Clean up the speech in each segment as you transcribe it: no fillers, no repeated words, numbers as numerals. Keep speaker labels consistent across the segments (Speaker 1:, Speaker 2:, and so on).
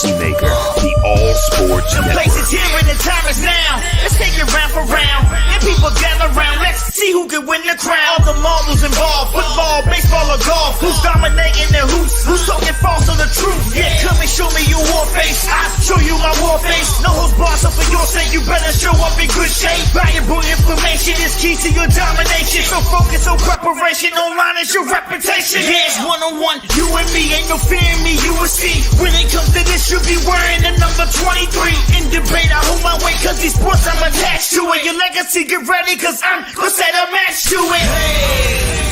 Speaker 1: Legacy Maker, the All Sports
Speaker 2: The
Speaker 1: Network.
Speaker 2: place is here and the time is now. Let's take it round for round. And people gather round. Let's see who can win the crown. All the marbles involved. Football, baseball, or golf. Who's dominating the hoops? Who's talking false or the truth? Yeah, come and show me your war face. I'll show you my war face. No holds barred, so for your sake, you better show up in good shape. Valuable information is key to your domination. So focus on preparation. Online is your reputation. Yeah, it's one-on-one. You and me, ain't no fear in me. You will see. When it comes to this, you'll be wearing the number 23. In debate, I hold my weight, cause these sports I'm attached to it. Your legacy, get ready, cause I'm gonna set a match to it. Hey.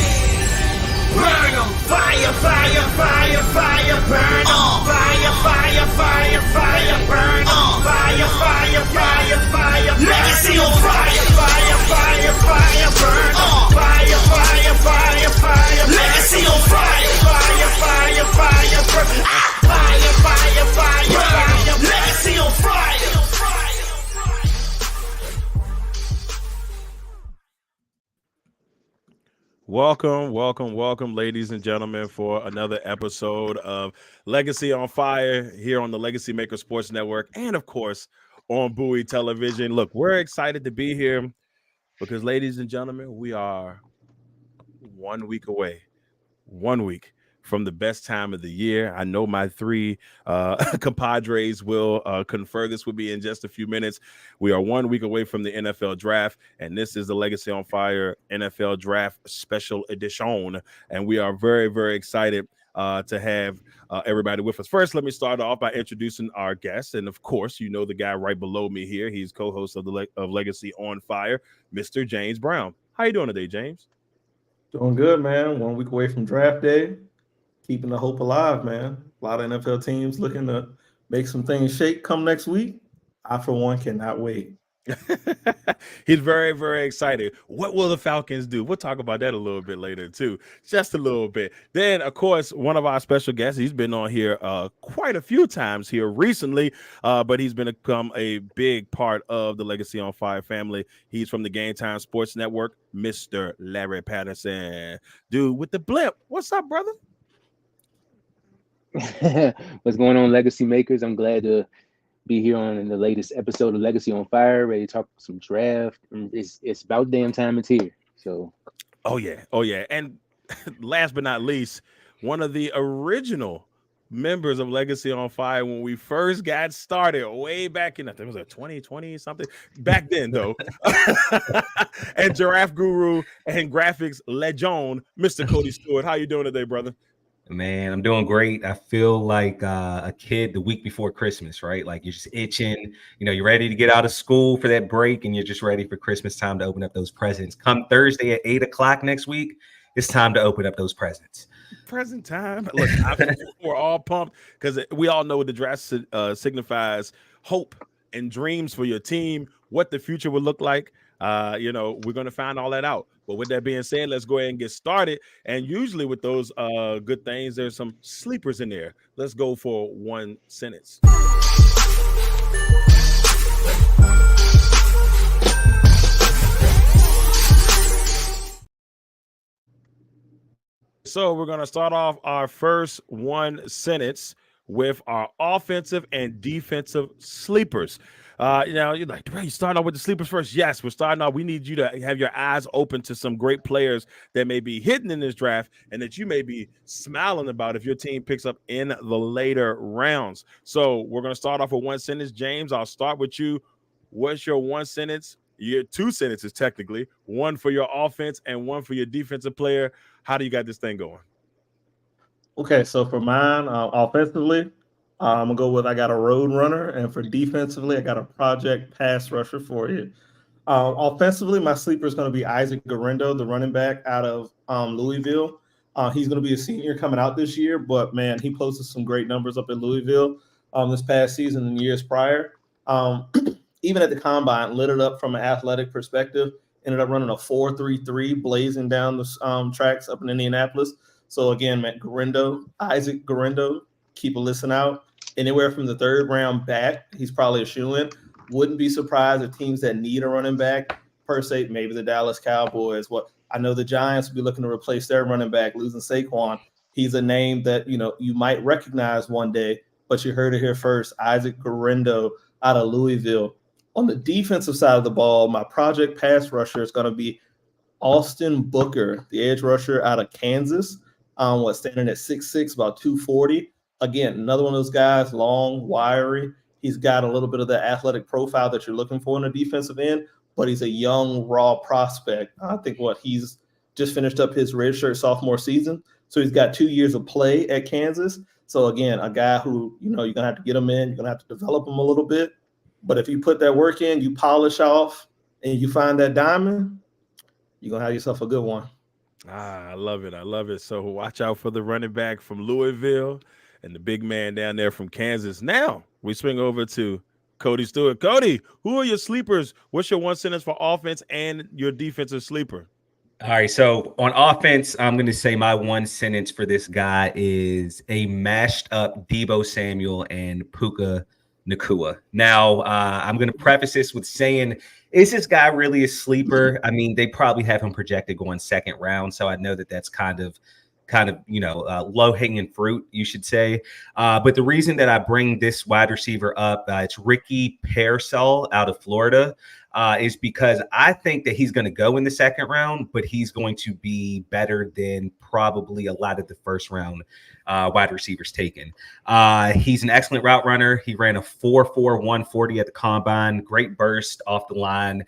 Speaker 2: Burn 'em. Fire, fire, fire, fire, burn 'em. Fire, fire, fire, fire, burn 'em. Fire, fire, fire, fire, legacy on fire. Fire, fire, fire, burn 'em. Fire, fire, fire, fire, legacy on fire. Fire, fire, fire, burn 'em. Fire, fire, fire, fire, legacy on fire.
Speaker 3: Welcome, ladies and gentlemen, for another episode of Legacy on Fire here on the Legacy Maker Sports Network and, of course, on Bowie Television. Look, we're excited to be here because, ladies and gentlemen, we are 1 week away. 1 week from the best time of the year. I know my three compadres will confer this with me in just a few minutes. We are 1 week away from the NFL draft, and this is the Legacy on Fire NFL Draft Special Edition. And we are very, very excited to have everybody with us. First, let me start off by introducing our guest. And of course, you know the guy right below me here. He's co-host of of Legacy on Fire, Mr. James Brown. How you doing today, James?
Speaker 4: Doing good, man. 1 week away from draft day. Keeping the hope alive, man. A lot of NFL teams looking to make some things shake come next week. I, for one, cannot wait.
Speaker 3: He's very, very excited. What will the Falcons do? We'll talk about that a little bit later, too. Just a little bit. Then, of course, one of our special guests, he's been on here quite a few times here recently, but he's become a big part of the Legacy on Fire family. He's from the Gametime Sports Network, Mr. Larry Patterson. Dude, with the blimp. What's up, brother?
Speaker 5: What's going on, Legacy Makers? I'm glad to be here on the latest episode of Legacy on Fire, ready to talk some draft. It's about damn time it's here. So,
Speaker 3: oh yeah. And last but not least, one of the original members of Legacy on Fire when we first got started, way back in, I think it was 2020 something back then, though. And Giraffe Guru and graphics legend, Mr. Cody Stewart. How you doing today, brother?
Speaker 6: Man, I'm doing great. I feel like a kid the week before Christmas, right? Like you're just itching, you're ready to get out of school for that break and you're just ready for Christmas time to open up those presents. Come Thursday at 8:00 next week, it's time to open up those presents.
Speaker 3: Present time. Look, we're all pumped because we all know what the draft signifies hope and dreams for your team, what the future would look like. We're going to find all that out. But with that being said, let's go ahead and get started. And usually with those good things, there's some sleepers in there. Let's go for one sentence. So we're going to start off our first one sentence with our offensive and defensive sleepers. You're like, Dre, you starting off with the sleepers first? Yes, we're starting off. We need you to have your eyes open to some great players that may be hidden in this draft and that you may be smiling about if your team picks up in the later rounds. So we're going to start off with one sentence. James, I'll start with you. What's your one sentence? Your two sentences, technically. One for your offense and one for your defensive player. How do you got this thing going?
Speaker 4: Okay, so for mine, offensively, I'm going to go with I got a road runner. And for defensively, I got a project pass rusher for you. Offensively, my sleeper is going to be Isaac Guerendo, the running back out of Louisville. He's going to be a senior coming out this year, but, man, he posted some great numbers up in Louisville this past season and years prior. Even at the combine, lit it up from an athletic perspective, ended up running a 4.33, blazing down the tracks up in Indianapolis. So, again, man, Isaac Guerendo, keep a listen out. Anywhere from the third round back, he's probably a shoo-in. Wouldn't be surprised if teams that need a running back, per se, maybe the Dallas Cowboys. I know the Giants will be looking to replace their running back, losing Saquon. He's a name that, you might recognize one day but you heard it here first. Isaac Guerrero out of Louisville. On the defensive side of the ball, my project pass rusher is going to be Austin Booker, the edge rusher out of Kansas. Standing at 6'6", about 240. Again, another one of those guys, long, wiry. He's got a little bit of the athletic profile that you're looking for in a defensive end, but he's a young, raw prospect. I think he's just finished up his redshirt sophomore season. So he's got 2 years of play at Kansas. So again, a guy who, you're going to have to get him in. You're going to have to develop him a little bit. But if you put that work in, you polish off, and you find that diamond, you're going to have yourself a good one.
Speaker 3: I love it. I love it. So watch out for the running back from Louisville and the big man down there from Kansas. Now we swing over to Cody Stewart. Cody, who are your sleepers? What's your one sentence for offense and your defensive sleeper?
Speaker 6: All right, so on offense, I'm going to say my one sentence for this guy is a mashed up Deebo Samuel and Puka Nacua. Now, I'm going to preface this with saying, is this guy really a sleeper? I mean, they probably have him projected going second round, so I know that that's kind of low hanging fruit, you should say. But the reason that I bring this wide receiver up, it's Ricky Pearsall out of Florida, is because I think that he's going to go in the second round, but he's going to be better than probably a lot of the first round wide receivers taken. He's an excellent route runner. He ran a 4.4 140 at the combine, great burst off the line,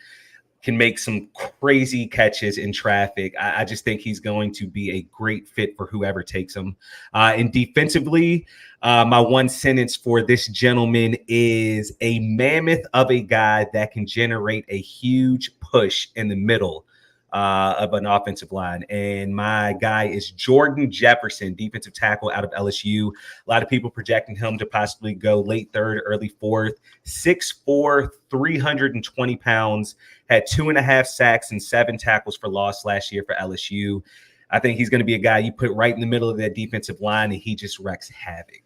Speaker 6: can make some crazy catches in traffic. I just think he's going to be a great fit for whoever takes him. And defensively, my one sentence for this gentleman is a mammoth of a guy that can generate a huge push in the middle of an offensive line. And my guy is Jordan Jefferson, defensive tackle out of LSU. A lot of people projecting him to possibly go late third, early fourth. 6'4", 320 pounds, had 2.5 sacks and 7 tackles for loss last year for LSU. I think he's going to be a guy you put right in the middle of that defensive line, and he just wreaks havoc.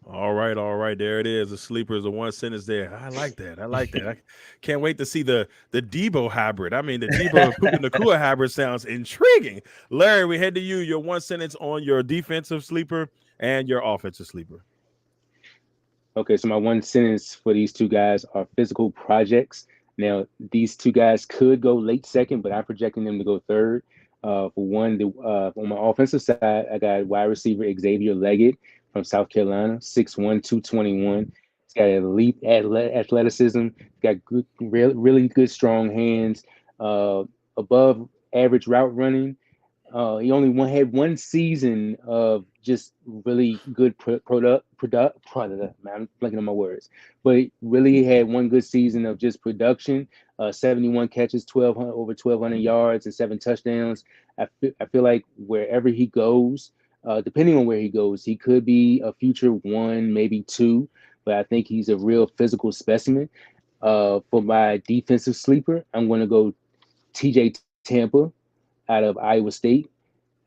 Speaker 3: All right. There it is. The sleeper is the one sentence there. I like that. I can't wait to see the Deebo hybrid. I mean, the Deebo Puka Nacua hybrid sounds intriguing. Larry, we head to you. Your one sentence on your defensive sleeper and your offensive sleeper.
Speaker 5: Okay, so my one sentence for these two guys are physical projects. Now, these two guys could go late second, but I'm projecting them to go third. For one, on my offensive side, I got wide receiver Xavier Leggett from South Carolina, 6'1", 221. He's got elite athleticism. He's got good, really good, strong hands, above average route running. He only had one season of just really good product. I'm blanking on my words, but he really had one good season of just production. 71 catches, over 1,200 yards, and 7 touchdowns. I feel like wherever he goes, depending on where he goes, he could be a future 1, maybe 2. But I think he's a real physical specimen. For my defensive sleeper, I'm going to go T.J. Tampa out of Iowa State.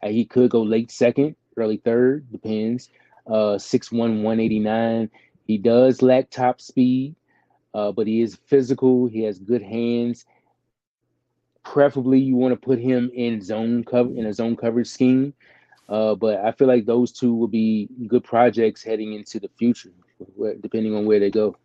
Speaker 5: He could go late second, early third, depends. 6'1", 189. He does lack top speed, but he is physical. He has good hands. Preferably, you want to put him in a zone coverage scheme. But I feel like those two will be good projects heading into the future, depending on where they go.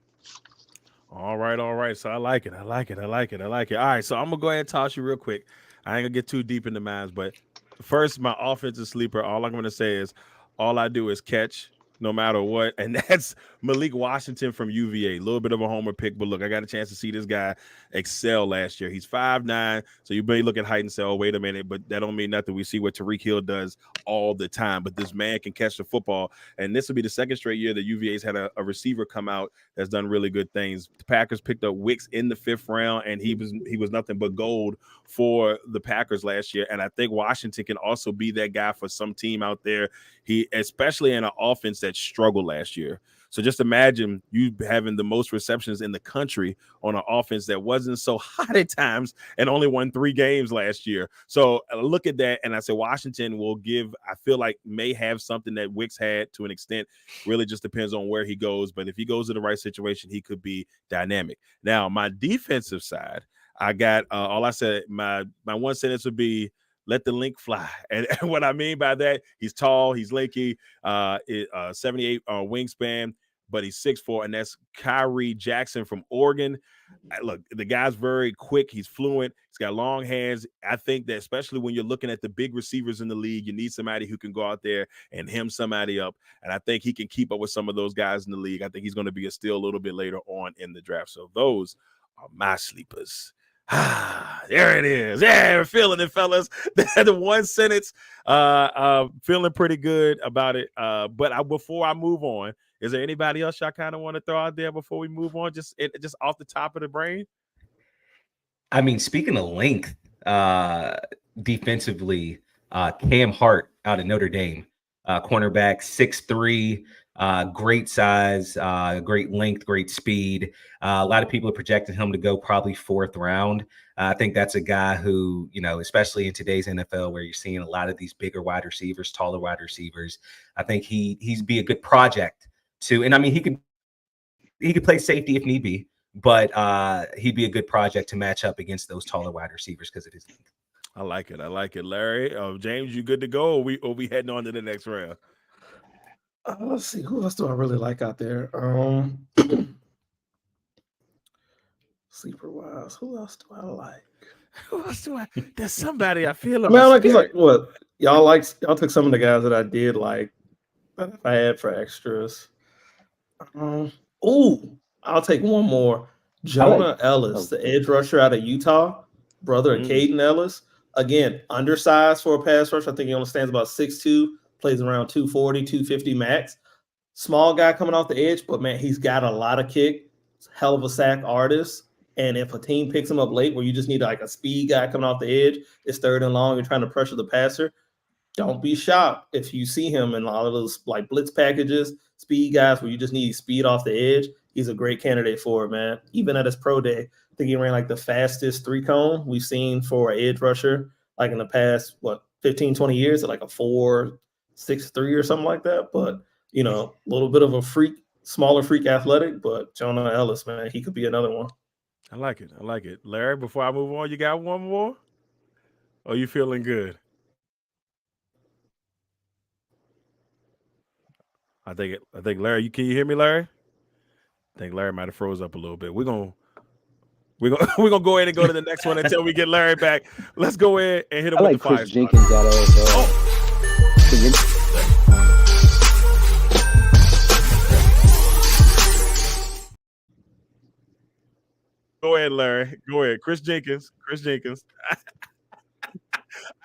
Speaker 3: All right. So I like it. All right, so I'm gonna go ahead and toss you real quick. I ain't gonna get too deep into mine, but first, my offensive sleeper, all I'm gonna say is all I do is catch no matter what, and that's Malik Washington from UVA. A little bit of a homer pick, but look, I got a chance to see this guy excel last year. He's 5'9", so you may look at height and say, oh, wait a minute, but that don't mean nothing. We see what Tariq Hill does all the time, but this man can catch the football, and this will be the second straight year that UVA's had a receiver come out that's done really good things. The Packers picked up Wicks in the 5th round, and he was nothing but gold for the Packers last year, and I think Washington can also be that guy for some team out there. He, especially in an offense that struggled last year. So just imagine you having the most receptions in the country on an offense that wasn't so hot at times and only won 3 games last year. So look at that, and I say Washington will I feel like may have something that Wicks had to an extent. Really just depends on where he goes, but if he goes in the right situation, he could be dynamic. Now, my defensive side, I got all I said, my one sentence would be, let the link fly. And what I mean by that, he's tall, he's lanky, 78 wingspan, but he's 6'4", and that's Kyrie Jackson from Oregon. Look, the guy's very quick. He's fluent. He's got long hands. I think that especially when you're looking at the big receivers in the league, you need somebody who can go out there and hem somebody up. And I think he can keep up with some of those guys in the league. I think he's going to be a steal a little bit later on in the draft. So those are my sleepers. There it is. Yeah, we're feeling it, fellas. The one sentence, feeling pretty good about it. But before I move on, is there anybody else y'all kind of want to throw out there before we move on? Just off the top of the brain.
Speaker 6: I mean, speaking of length, defensively, Cam Hart out of Notre Dame, cornerback, 6'3", great size, great length, great speed. A lot of people are projecting him to go probably 4th round. I think that's a guy who, especially in today's NFL where you're seeing a lot of these bigger wide receivers, taller wide receivers, I think he's be a good project too. And I mean, he could play safety if need be, but he'd be a good project to match up against those taller wide receivers because of his length.
Speaker 3: I like it. Larry, James, you good to go? Or we heading on to the next round?
Speaker 4: Let's see. Who else do I really like out there? Sleeper wise, who else do I like?
Speaker 3: There's somebody I feel.
Speaker 4: I mean, I like what y'all took some of the guys that I did like that if I had for extras. I'll take one more. Jonah Ellis, the edge rusher out of Utah, brother of Caden Ellis. Again, undersized for a pass rush. I think he only stands about 6'2", plays around 240, 250 max. Small guy coming off the edge, but man, he's got a lot of kick. Hell of a sack artist. And if a team picks him up late where you just need like a speed guy coming off the edge, it's 3rd and long, you're trying to pressure the passer, don't be shocked if you see him in all of those like blitz packages, speed guys where you just need speed off the edge. He's a great candidate for it, man. Even at his pro day, I think he ran like the fastest 3-cone we've seen for an edge rusher, like in the past, 15, 20 years at like a 4.63 or something like that. But, a little bit of a freak, smaller freak athletic, but Jonah Ellis, man, he could be another one.
Speaker 3: I like it. Larry, before I move on, you got one more? Or you feeling good? I think Larry, can you hear me, Larry? I think Larry might have froze up a little bit. We're gonna go ahead and go to the next one until we get Larry back. Let's go ahead and hit him with the fire.
Speaker 5: Chris Jenkins out of
Speaker 3: Go ahead, Larry. Go ahead. Chris Jenkins.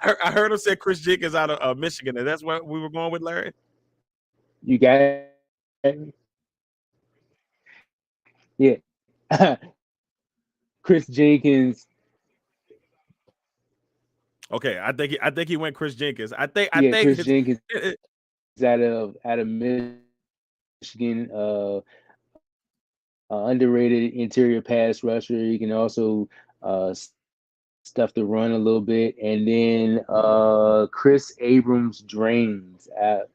Speaker 3: I heard him say Chris Jenkins out of Michigan, and that's what we were going with, Larry.
Speaker 5: You got it? Yeah. Chris Jenkins.
Speaker 3: Okay, I think he went Chris Jenkins. I think
Speaker 5: Chris Jenkins is out of Michigan. Underrated interior pass rusher. He can also stuff the run a little bit. And then Chris Abrams drains out.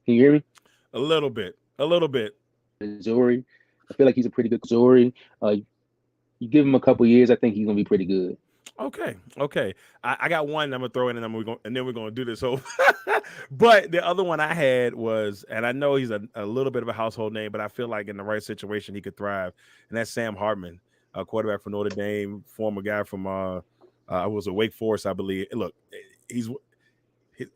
Speaker 5: Can you hear me?
Speaker 3: A little bit.
Speaker 5: Missouri. I feel like he's a pretty good Missouri. You give him a couple years, I think he's gonna be pretty good.
Speaker 3: Okay. I got one I'm gonna throw in, and then we're gonna do this whole. But the other one I had was, and I know he's a little bit of a household name, but I feel like in the right situation he could thrive, and that's Sam Hartman, a quarterback for Notre Dame, former guy from was a Wake Forest, I believe. Look,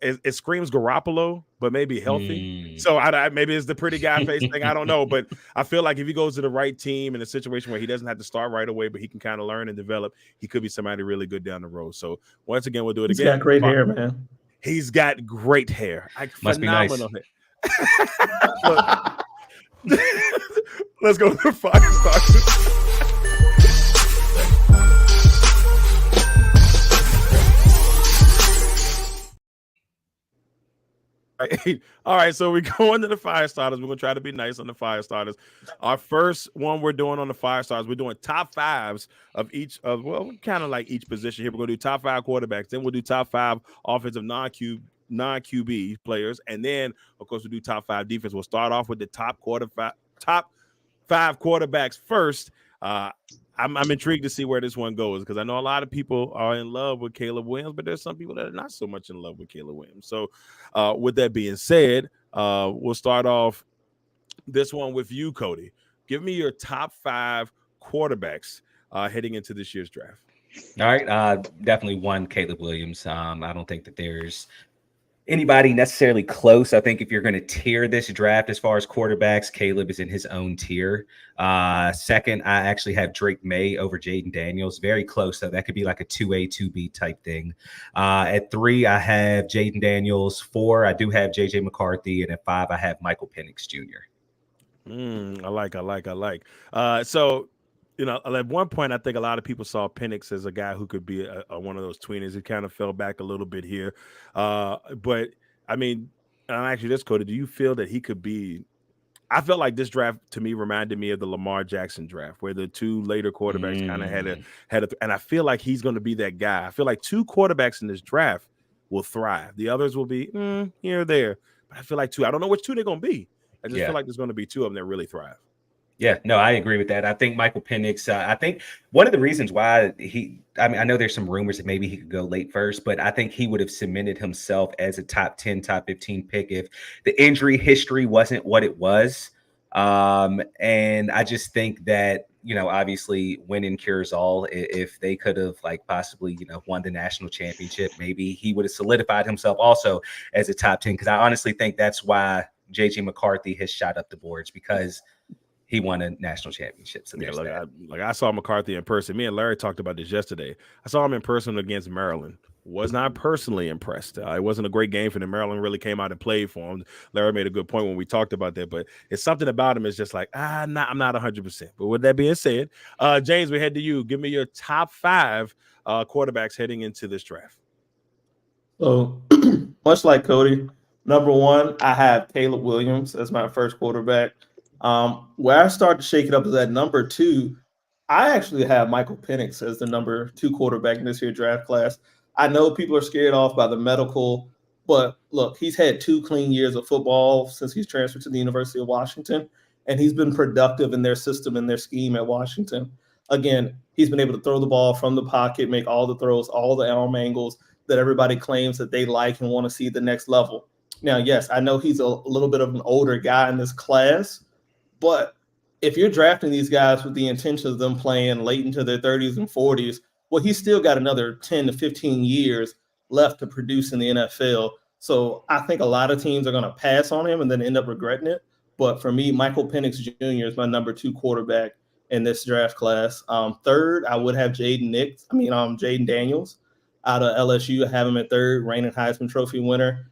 Speaker 3: it screams Garoppolo, but maybe healthy. So maybe it's the pretty guy face thing. I don't know, but I feel like if he goes to the right team in a situation where he doesn't have to start right away, but he can kind of learn and develop, he could be somebody really good down the road. So once again, we'll do it again.
Speaker 4: He's got great hair, man.
Speaker 3: He's got great hair.
Speaker 6: Must
Speaker 3: phenomenal
Speaker 6: be nice.
Speaker 3: Hair. Let's go to the fire starters. All right, so we go into the fire starters. We're gonna try to be nice on the fire starters. Our first one we're doing on the fire starters, we're doing top fives of each of kind of like each position here. We're gonna do top 5 quarterbacks, then we'll do top 5 offensive non-QB players, and then of course we'll do top 5 defense. We'll start off with the top 5 quarterbacks first. I'm intrigued to see where this one goes because I know a lot of people are in love with Caleb Williams, but there's some people that are not so much in love with Caleb Williams. So with that being said, We'll start off this one with you, Cody. Give me your top 5 quarterbacks heading into this year's draft.
Speaker 6: All right. Definitely one, Caleb Williams. I don't think that there's anybody necessarily close. I think if you're going to tier this draft as far as quarterbacks, Caleb is in his own tier. Second, I actually have Drake May over Jaden Daniels. Very close, though. That could be like a 2A, 2B type thing. At 3, I have Jaden Daniels. 4, I do have JJ McCarthy. And at 5, I have Michael Penix Jr.
Speaker 3: I like. So, at one point, I think a lot of people saw Penix as a guy who could be one of those tweeners. He kind of fell back a little bit here. But, I mean, I'm actually this, Cody, do you feel that he could be – I felt like this draft, to me, reminded me of the Lamar Jackson draft, where the 2 later quarterbacks kind of had and I feel like he's going to be that guy. I feel like 2 quarterbacks in this draft will thrive. The others will be here or there. But I feel like 2 – I don't know which 2 they're going to be. I just feel like there's going to be 2 of them that really thrive.
Speaker 6: Yeah, no, I agree with that. I think Michael Penix, I think one of the reasons why I know there's some rumors that maybe he could go late first, but I think he would have cemented himself as a top 10, top 15 pick if the injury history wasn't what it was. And I just think that, obviously winning cures all. If they could have possibly, won the national championship, maybe he would have solidified himself also as a top 10. Because I honestly think that's why JJ McCarthy has shot up the boards, because he won a national championship. So
Speaker 3: I saw McCarthy in person. Me and Larry talked about this yesterday. I saw him in person against Maryland. Was not personally impressed. It wasn't a great game for them. Maryland really came out and played for him. Larry made a good point when we talked about that, but it's something about him is just like, I'm not 100%. But with that being said, James, we head to you. Give me your top 5 quarterbacks heading into this draft.
Speaker 4: So much like Cody, number 1, I have Caleb Williams as my first quarterback. Where I start to shake it up is at number 2. I actually have Michael Penix as the number 2 quarterback in this year's draft class. I know people are scared off by the medical, but look, he's had 2 clean years of football since he's transferred to the University of Washington, and he's been productive in their system and their scheme at Washington. Again, he's been able to throw the ball from the pocket, make all the throws, all the arm angles that everybody claims that they like and want to see at the next level. Now, yes, I know he's a little bit of an older guy in this class, but if you're drafting these guys with the intention of them playing late into their 30s and 40s, well, he's still got another 10 to 15 years left to produce in the NFL. So I think a lot of teams are going to pass on him and then end up regretting it. But for me, Michael Penix Jr. is my number 2 quarterback in this draft class. Third, I would have Jaden Daniels out of LSU. I have him at 3rd, reigning Heisman Trophy winner.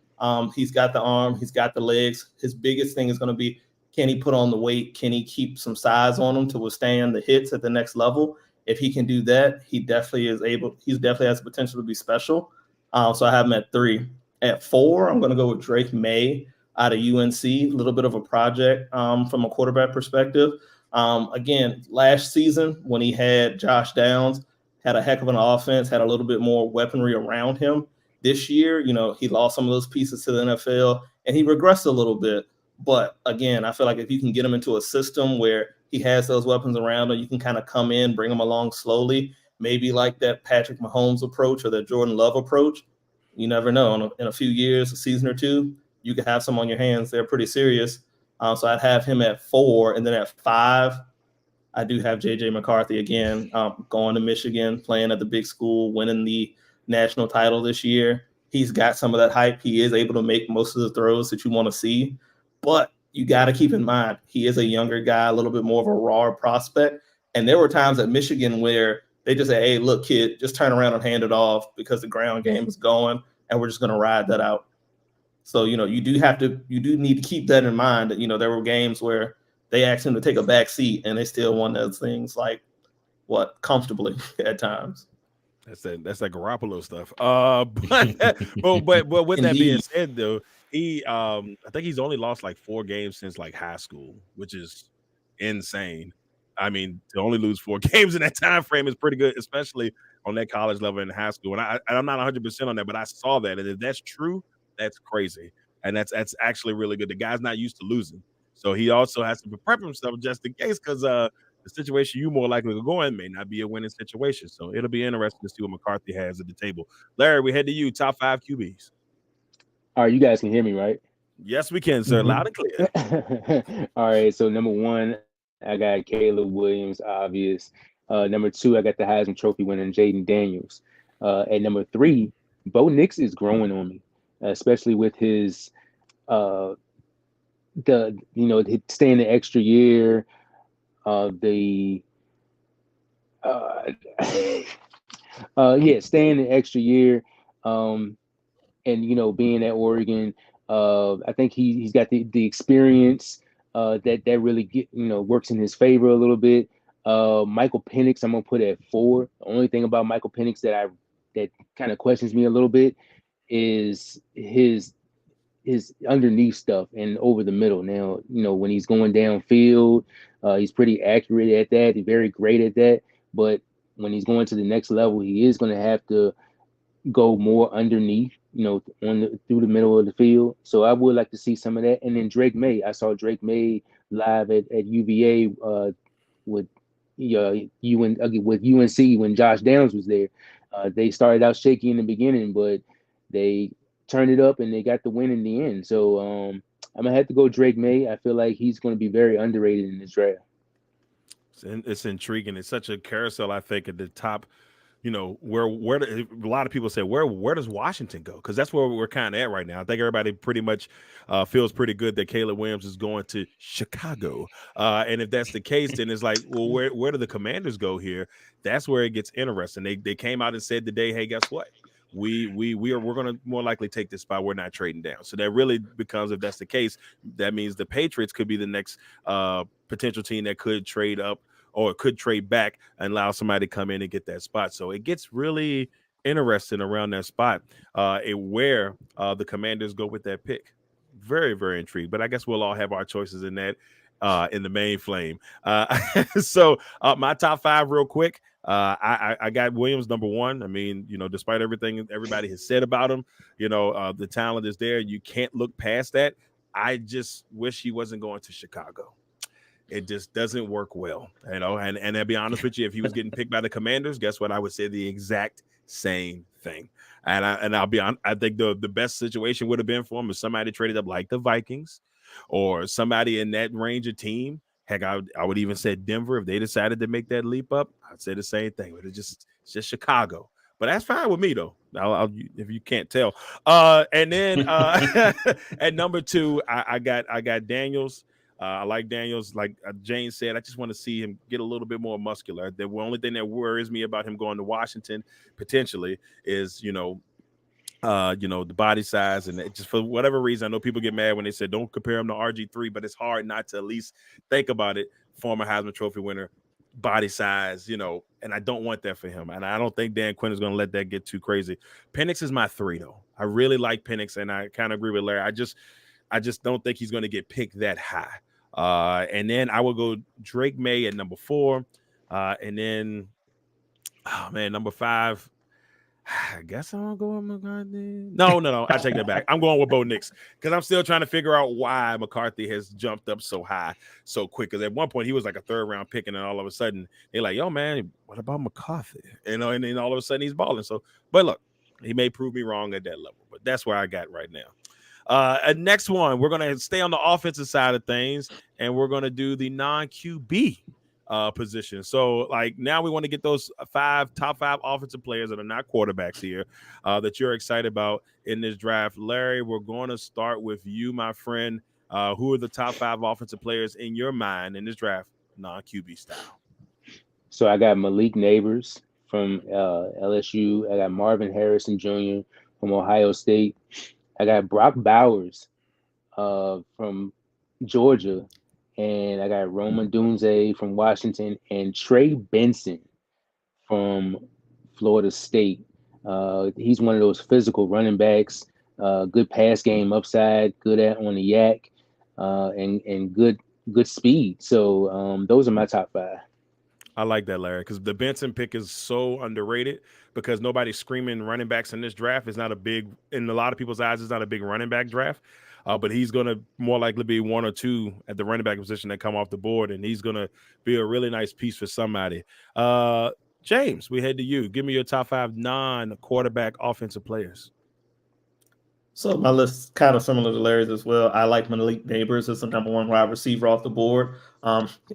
Speaker 4: He's got the arm, he's got the legs. His biggest thing is going to be, can he put on the weight? Can he keep some size on him to withstand the hits at the next level? If he can do that, he definitely has the potential to be special. So I have him at 3. At 4, I'm going to go with Drake May out of UNC, a little bit of a project from a quarterback perspective. Again, last season when he had Josh Downs, had a heck of an offense, had a little bit more weaponry around him. This year, he lost some of those pieces to the NFL, and he regressed a little bit. But again, I feel like if you can get him into a system where he has those weapons around him, you can kind of come in, bring him along slowly, maybe like that Patrick Mahomes approach or that Jordan Love approach. You never know. In a few years, a season or 2, you could have some on your hands. They're pretty serious. So I'd have him at 4. And then at 5, I do have J.J. McCarthy again, going to Michigan, playing at the big school, winning the national title this year. He's got some of that hype. He is able to make most of the throws that you want to see. But you got to keep in mind, he is a younger guy, a little bit more of a raw prospect. And there were times at Michigan where they just say, hey, look, kid, just turn around and hand it off because the ground game is going and we're just going to ride that out. So, you do need to keep that in mind that, there were games where they asked him to take a back seat and they still won those things comfortably at times.
Speaker 3: That's that Garoppolo stuff. But with that being said, though, he I think he's only lost 4 games since high school, which is insane. I mean, to only lose 4 games in that time frame is pretty good, especially on that college level in high school. And I'm not 100% on that, but I saw that, and if that's true, that's crazy, and that's actually really good. The guy's not used to losing, so he also has to prep himself just in case, because the situation you more likely to go in may not be a winning situation. So it'll be interesting to see what McCarthy has at the table. Larry, we head to you. Top 5 QBs.
Speaker 5: All right, you guys can hear me, right?
Speaker 3: Yes, we can, sir. Loud and clear.
Speaker 5: All right, so number one, I got Caleb Williams, obvious. Number two, I got the Heisman Trophy winner Jaden Daniels. At number three, Bo Nix is growing on me, especially with his staying the extra year, the uh, staying the extra year, and being at Oregon. I think he's got the experience that really works in his favor a little bit. Michael Penix, I'm gonna put at 4. The only thing about Michael Penix that kind of questions me a little bit is his underneath stuff and over the middle. Now, when he's going downfield, he's pretty accurate at that. He's very great at that. But when he's going to the next level, he is going to have to go more underneath, through the middle of the field. So I would like to see some of that. And then Drake May, I saw Drake May live at UVA with with UNC when Josh Downs was there. They started out shaky in the beginning, but they turned it up and they got the win in the end. So I'm gonna have to go Drake May. I feel like he's going to be very underrated in this draft.
Speaker 3: It's intriguing. It's such a carousel, I think, at the top. Where a lot of people say where does Washington go? Because that's where we're kind of at right now. I think everybody pretty much feels pretty good that Caleb Williams is going to Chicago, and if that's the case, then it's like, well, where do the Commanders go here? That's where it gets interesting. They came out and said today, hey, guess what? We're going to more likely take this spot. We're not trading down. So that really becomes, if that's the case, that means the Patriots could be the next potential team that could trade up or could trade back and allow somebody to come in and get that spot. So it gets really interesting around that spot where the Commanders go with that pick. Very, very intrigued. But I guess we'll all have our choices in that in the main flame. So my top 5 real quick. I got Williams number 1. I mean, despite everything everybody has said about him, the talent is there. You can't look past that. I just wish he wasn't going to Chicago. It just doesn't work well, and I'll be honest with you, if he was getting picked by the Commanders, guess what? I would say the exact same thing. And I'll be honest, I think the best situation would have been for him if somebody traded up like the Vikings or somebody in that range of team. Heck, I would even say Denver if they decided to make that leap up. I'd say the same thing, but it's just Chicago. But that's fine with me though. If you can't tell. And then at number 2, I got Daniels. I like Daniels. Like Jane said, I just want to see him get a little bit more muscular. The only thing that worries me about him going to Washington potentially is, the body size, and just for whatever reason, I know people get mad when they say don't compare him to RG3, but it's hard not to at least think about it. Former Heisman Trophy winner, body size, and I don't want that for him. And I don't think Dan Quinn is going to let that get too crazy. Penix is my 3 though. I really like Penix, and I kind of agree with Larry. I just don't think he's going to get picked that high. And then I will go Drake May at number 4. And then, number 5. I guess I'm gonna go with McCarthy. No, I take that back. I'm going with Bo Nix because I'm still trying to figure out why McCarthy has jumped up so high so quick. Because at one point he was like a 3rd round pick, and then all of a sudden they're like, "Yo, man, what about McCarthy?" And then all of a sudden he's balling. So, but look, he may prove me wrong at that level, but that's where I got right now. Next one, we're going to stay on the offensive side of things, and we're going to do the non-QB position. So, like, now we want to get those top 5 offensive players that are not quarterbacks here that you're excited about in this draft. Larry, we're going to start with you, my friend. Who are the top 5 offensive players in your mind in this draft, non-QB style?
Speaker 5: So I got Malik Neighbors from LSU. I got Marvin Harrison Jr. from Ohio State. I got Brock Bowers from Georgia, and I got Roman Dunze from Washington, and Trey Benson from Florida State. He's one of those physical running backs, good pass game upside, good on the yak, and good speed. So those are my top 5.
Speaker 3: I like that, Larry, because the Benson pick is so underrated because nobody's screaming running backs in this draft. It's not a big, in a lot of people's eyes, it's not a big running back draft, but he's going to more likely be 1 or 2 at the running back position that come off the board, and he's going to be a really nice piece for somebody. James, we head to you. Give me your top 5 non-quarterback offensive players.
Speaker 4: So my list is kind of similar to Larry's as well. I like Malik Neighbors as the number one wide receiver off the board.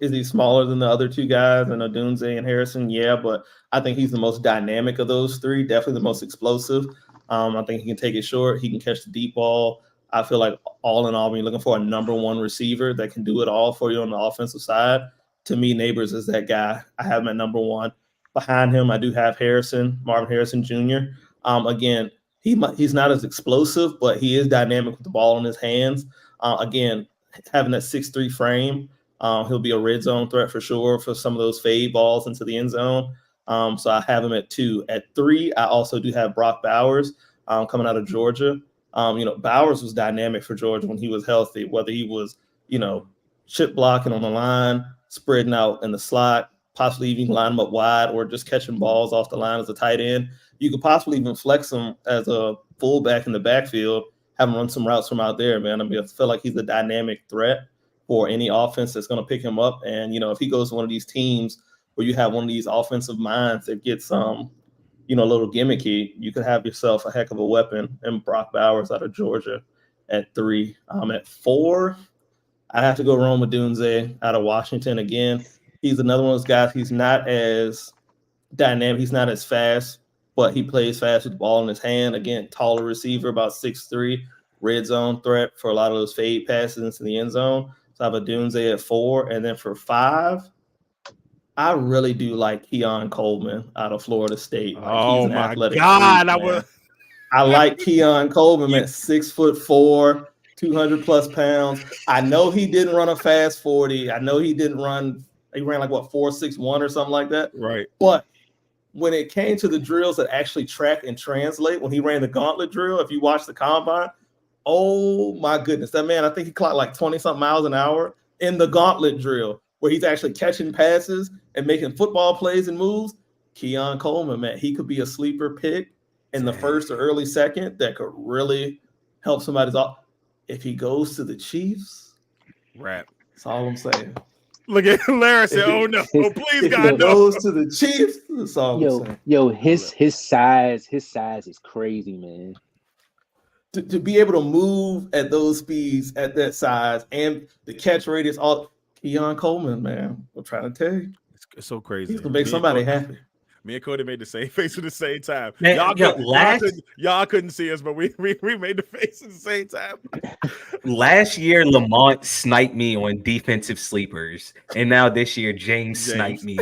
Speaker 4: Is he smaller than the other two guys, and Odunze and Harrison? Yeah, but I think he's the most dynamic of those three. Definitely the most explosive. I think he can take it short. He can catch the deep ball. I feel like all in all, when you're looking for a number one receiver that can do it all for you on the offensive side, to me, Neighbors is that guy. I have him at number one. Behind him, I do have Marvin Harrison Jr. Again, he's not as explosive, but he is dynamic with the ball in his hands. Again, having that 6'3" frame, he'll be a red zone threat for sure for some of those fade balls into the end zone. So I have him at 2. At 3, I also do have Brock Bowers coming out of Georgia. Bowers was dynamic for Georgia when he was healthy, whether he was, chip blocking on the line, spreading out in the slot, possibly even line him up wide, or just catching balls off the line as a tight end. You could possibly even flex him as a fullback in the backfield, have him run some routes from out there, man. I mean, I feel like he's a dynamic threat for any offense that's going to pick him up. And, if he goes to one of these teams where you have one of these offensive minds that gets, a little gimmicky, you could have yourself a heck of a weapon. And Brock Bowers out of Georgia at 3. At 4, I have to go Rome Odunze out of Washington again. He's another one of those guys. He's not as dynamic. He's not as fast, but he plays fast with the ball in his hand. Again, taller receiver, about 6'3", red zone threat for a lot of those fade passes into the end zone. So I have Odunze at 4. And then for 5, I really do like Keon Coleman out of Florida State. Like, he's an athletic freak, I like Keon Coleman at 6'4", 200 plus pounds. I know he didn't run a fast 40. I know he didn't run. He ran like 4.61 or something like that.
Speaker 3: Right.
Speaker 4: But when it came to the drills that actually track and translate, when he ran the gauntlet drill, if you watch the combine, oh my goodness, that man, I think he clocked like 20 something miles an hour in the gauntlet drill, where he's actually catching passes and making football plays and moves. Keon Coleman, man, he could be a sleeper pick in the first or early second that could really help somebody's off. If he goes to the Chiefs,
Speaker 3: rap.
Speaker 4: That's all I'm saying.
Speaker 3: Look at Larry said, "Oh no, please God, no."
Speaker 4: Goes to the Chiefs. That's all I'm saying.
Speaker 5: His size is crazy, man.
Speaker 4: To be able to move at those speeds, at that size, and the catch radius, all Keon Coleman, man. I'm trying to tell you,
Speaker 3: it's so crazy.
Speaker 4: He's gonna make somebody happy.
Speaker 3: Me and Cody made the same face at the same time.
Speaker 6: Man,
Speaker 3: y'all couldn't see us, but we made the face at the same time.
Speaker 6: Last year, Lamont sniped me on defensive sleepers, and now this year, James sniped me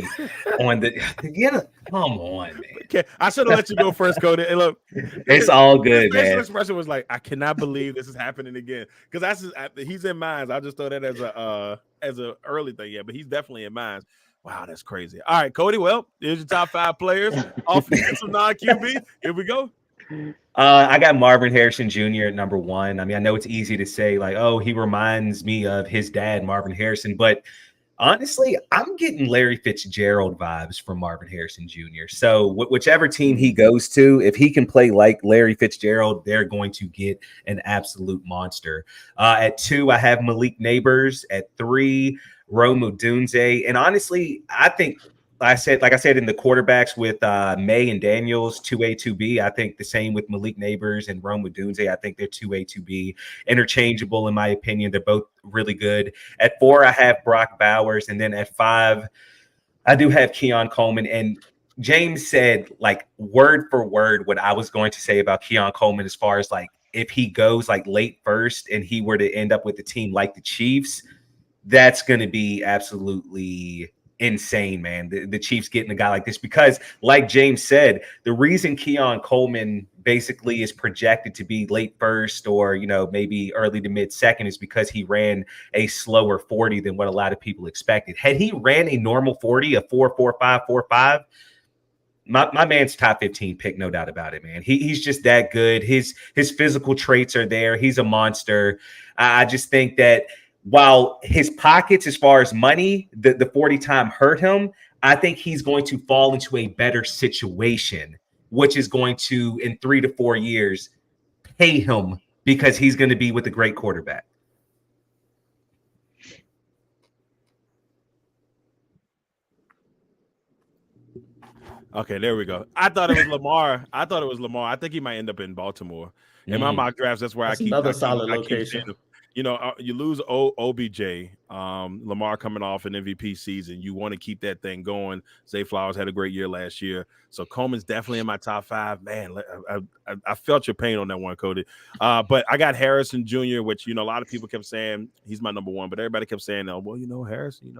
Speaker 6: on the. Come on, man.
Speaker 3: Okay, I should have let you go first, Cody. And look,
Speaker 6: it's all good, man.
Speaker 3: His expression was like, "I cannot believe this is happening again," because he's in mines. I just throw that as a early thing, yeah. But he's definitely in mines. Wow, that's crazy. All right, Cody. Well, here's your top 5 players. Offensive non-QB. Here we go.
Speaker 6: I got Marvin Harrison Jr. at number 1. I mean, I know it's easy to say like, oh, he reminds me of his dad, Marvin Harrison. But honestly, I'm getting Larry Fitzgerald vibes from Marvin Harrison Jr. So whichever team he goes to, if he can play like Larry Fitzgerald, they're going to get an absolute monster. At 2, I have Malik Neighbors. At 3, Rome Odunze. And honestly, I think I said in the quarterbacks with May and Daniels, 2A, 2B. I think the same with Malik Neighbors and Rome Odunze. I think they're 2A, 2B. Interchangeable, in my opinion. They're both really good. At 4, I have Brock Bowers. And then at 5, I do have Keon Coleman. And James said, like, word for word what I was going to say about Keon Coleman as far as, like, if he goes, like, late first and he were to end up with a team like the Chiefs, that's going to be absolutely insane, man. The Chiefs getting a guy like this, because like James said, the reason Keon Coleman basically is projected to be late first or, maybe early to mid second is because he ran a slower 40 than what a lot of people expected. Had he ran a normal 40, a 4.45, 4.5, my man's top 15 pick, no doubt about it, man. He's just that good. His physical traits are there. He's a monster. I just think that while his pockets, as far as money, the 40 time hurt him, I think he's going to fall into a better situation, which is going to, in 3 to 4 years, pay him because he's going to be with a great quarterback.
Speaker 3: Okay, there we go. I thought it was Lamar. I think he might end up in Baltimore. In my mock drafts, that's where
Speaker 4: That's
Speaker 3: I keep
Speaker 4: another
Speaker 3: I keep,
Speaker 4: solid
Speaker 3: I keep
Speaker 4: location.
Speaker 3: saying, you lose OBJ, Lamar coming off an MVP season. You want to keep that thing going. Zay Flowers had a great year last year, so Coleman's definitely in my top 5. Man, I felt your pain on that one, Cody. But I got Harrison Jr., which a lot of people kept saying he's my number 1, but everybody kept saying, oh, well, Harrison,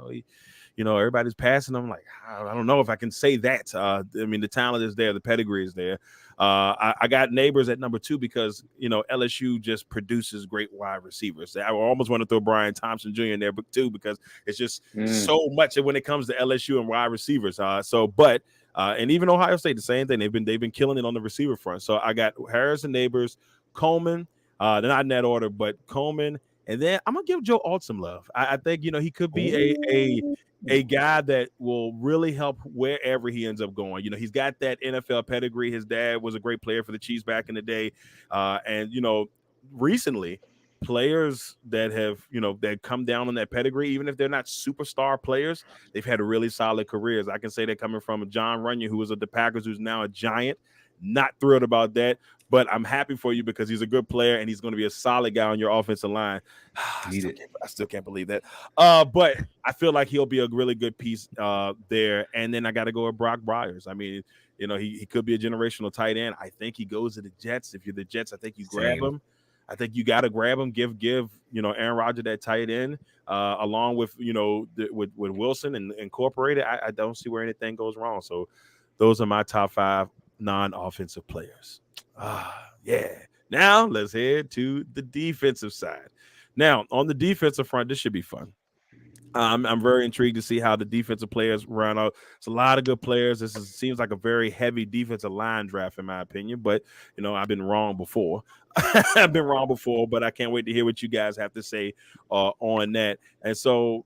Speaker 3: everybody's passing. I'm like, I don't know if I can say that. I mean, the talent is there, the pedigree is there. I got Neighbors at number 2 because LSU just produces great wide receivers. I almost want to throw Brian Thompson Jr. in there, but too, because it's just so much when it comes to LSU and wide receivers. And even Ohio State, the same thing. They've been killing it on the receiver front. So I got Harrison, Neighbors, Coleman. They're not in that order, but Coleman, and then I'm gonna give Joe Alt some love. I think he could be a guy that will really help wherever he ends up going. He's got that NFL pedigree. His dad was a great player for the Chiefs back in the day. And recently players that have, that come down on that pedigree, even if they're not superstar players, they've had really solid careers. I can say that coming from John Runyon, who was at the Packers, who's now a Giant. Not thrilled about that, but I'm happy for you because he's a good player and he's going to be a solid guy on your offensive line. I still can't believe that. But I feel like he'll be a really good piece there. And then I got to go with Brock Bryers. I mean, he could be a generational tight end. I think he goes to the Jets. If you're the Jets, I think you grab him. I think you got to grab him. Give Aaron Rodgers that tight end along with with Wilson and incorporate it. I don't see where anything goes wrong. So those are my top 5 non-offensive players. Yeah. Now let's head to the defensive side. Now on the defensive front, this should be fun. I'm very intrigued to see how the defensive players run out. It's a lot of good players. Seems like a very heavy defensive line draft, in my opinion. But I've been wrong before. But I can't wait to hear what you guys have to say on that. And so,